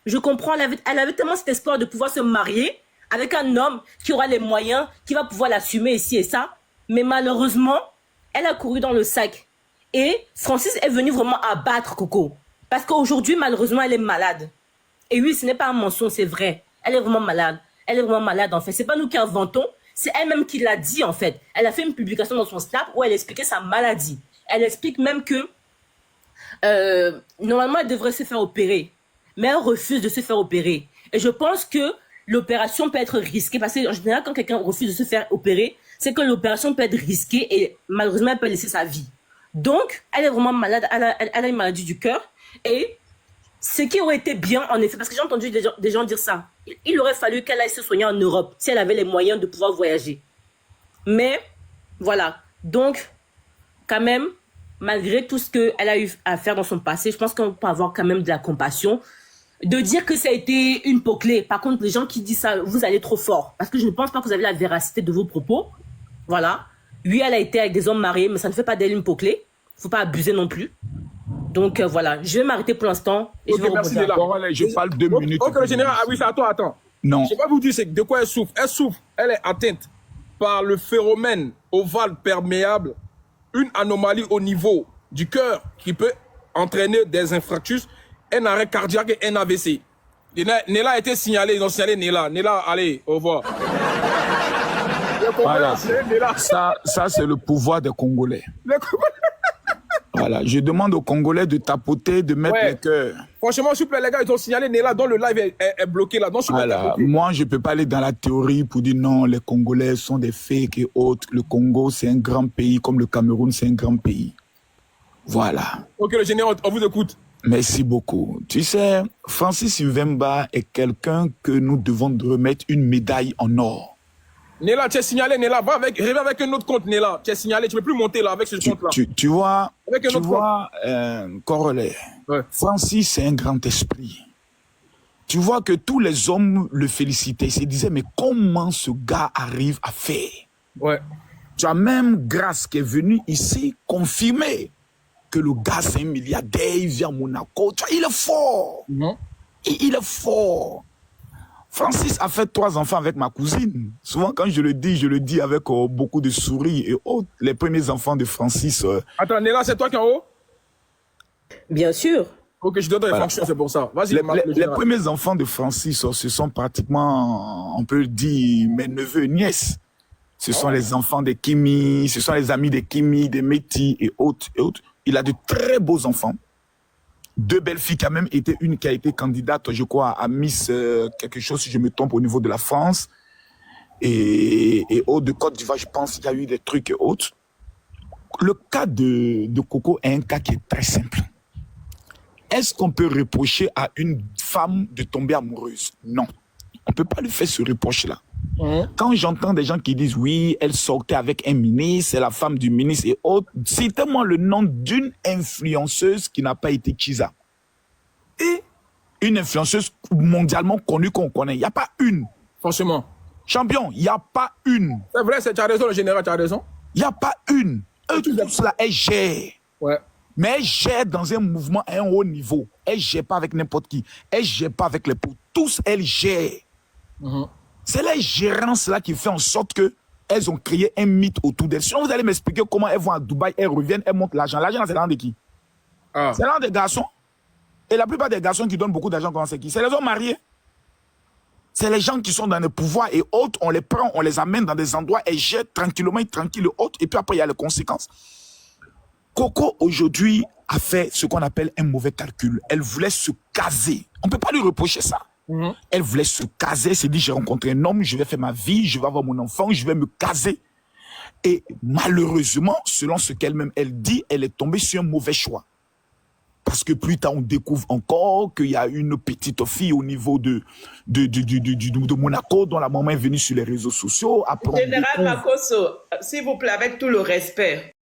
elle avait tellement cet espoir de pouvoir se marier avec un homme qui aura les moyens, qui va pouvoir l'assumer ici et ça, mais malheureusement, elle a couru dans le sac. Et Francis est venu vraiment abattre Coco. Parce qu'aujourd'hui, malheureusement, elle est malade. Et oui, ce n'est pas un mensonge, c'est vrai. Elle est vraiment malade. Elle est vraiment malade, en fait. C'est pas nous qui inventons. C'est elle-même qui l'a dit, en fait. Elle a fait une publication dans son Snap où elle expliquait sa maladie. Elle explique même que normalement, elle devrait se faire opérer. Mais elle refuse de se faire opérer. Et je pense que l'opération peut être risquée. Parce qu'en général, quand quelqu'un refuse de se faire opérer, c'est que l'opération peut être risquée et malheureusement, elle peut laisser sa vie. Donc, elle est vraiment malade. Elle a une maladie du cœur. Et ce qui aurait été bien, en effet, parce que j'ai entendu des gens dire ça, il aurait fallu qu'elle aille se soigner en Europe si elle avait les moyens de pouvoir voyager. Mais, voilà. Donc, quand même, malgré tout ce qu'elle a eu à faire dans son passé, je pense qu'on peut avoir quand même de la compassion. De dire que ça a été une peau clé. Par contre, les gens qui disent ça, vous allez trop fort. Parce que je ne pense pas que vous avez la véracité de vos propos. Voilà. Oui, elle a été avec des hommes mariés, mais ça ne fait pas d'elle une peau clé. Faut pas abuser non plus. Donc voilà, je vais m'arrêter pour l'instant et Ok, je vais merci rebondir. Léla. Je parle 2 minutes. Ok, le général, ah oui, c'est à toi, attends. Non. Je sais pas vous dire c'est de quoi elle souffre. Elle souffre, elle est atteinte par le phénomène ovale perméable, une anomalie au niveau du cœur qui peut entraîner des infarctus, un arrêt cardiaque et un AVC. Néla a été signalé, ils ont signalé Néla. Néla, allez, au revoir. Voilà. Ça c'est le pouvoir des Congolais. Voilà, je demande aux Congolais de tapoter, de mettre les cœurs. Franchement, s'il vous plaît, les gars, ils ont signalé Néla, dont le live est bloqué là. Donc, Voilà. Moi, je ne peux pas aller dans la théorie pour dire non, les Congolais sont des fakes et autres. Le Congo, c'est un grand pays, comme le Cameroun, c'est un grand pays. Voilà. Ok, le général, on vous écoute. Merci beaucoup. Tu sais, Francis Mvemba est quelqu'un que nous devons remettre une médaille en or. Néla, tu es signalé, Néla, reviens avec un autre compte, Néla. Tu es signalé, tu ne peux plus monter là avec ce compte-là. Tu vois, avec un autre Corollaire, Francis, c'est un grand esprit. Tu vois que tous les hommes le félicitaient. Ils se disaient, mais comment ce gars arrive à faire? Ouais. Tu as même Grâce qui est venu ici confirmer que le gars, c'est un milliardaire, il vient à Monaco. Tu vois, il est fort. Il est fort. Francis a fait 3 enfants avec ma cousine. Souvent, quand je le dis avec beaucoup de sourires et autres. Les premiers enfants de Francis. Attends, Néla, c'est toi qui es en haut? Bien sûr. Ok, je donne les Voilà. fonctions, c'est pour ça. Vas-y, Les premiers enfants de Francis, ce sont pratiquement, on peut le dire, mes neveux et nièces. Ce sont les enfants de Kimi, ce sont les amis de Kimi, de Métis et autres, et autres. Il a de très beaux enfants. 2 belles filles quand même, une qui a été candidate, je crois, à Miss quelque chose, si je me trompe, au niveau de la France. Et autres de Côte d'Ivoire, je pense qu'il y a eu des trucs et autres. Le cas de Coco est un cas qui est très simple. Est-ce qu'on peut reprocher à une femme de tomber amoureuse? Non. On ne peut pas lui faire ce reproche-là. Quand j'entends des gens qui disent oui, elle sortait avec un ministre, c'est la femme du ministre et autres, citez-moi le nom d'une influenceuse qui n'a pas été Chiza. Et une influenceuse mondialement connue qu'on connaît. Il n'y a pas une. Franchement. Champion, il n'y a pas une. C'est vrai, tu as raison, le général, tu as raison. Il n'y a pas une. Eux, tout cela, elle gère. Ouais. Mais elle gère dans un mouvement à un haut niveau. Elle ne gère pas avec n'importe qui. Elle ne gère pas avec les pots. Tous, elle gère. C'est la gérance là qui fait en sorte qu'elles ont créé un mythe autour d'elles. Sinon, vous allez m'expliquer comment elles vont à Dubaï, elles reviennent, elles montent l'argent. L'argent, c'est l'argent de qui? C'est l'argent des garçons. Et la plupart des garçons qui donnent beaucoup d'argent, comment c'est qui? C'est les hommes mariés. C'est les gens qui sont dans le pouvoir et autres, on les prend, on les amène dans des endroits, elles jettent tranquillement, tranquille, autres, et puis après, il y a les conséquences. Coco, aujourd'hui, a fait ce qu'on appelle un mauvais calcul. Elle voulait se caser. On ne peut pas lui reprocher ça. Elle voulait se caser, elle s'est dit, j'ai rencontré un homme, je vais faire ma vie, je vais avoir mon enfant, je vais me caser. Et malheureusement, selon ce qu'elle-même elle dit, elle est tombée sur un mauvais choix. Parce que plus tard, on découvre encore qu'il y a une petite fille au niveau de Monaco, dont la maman est venue sur les réseaux sociaux. Après, Général Makosso, s'il vous plaît, avec tout le respect,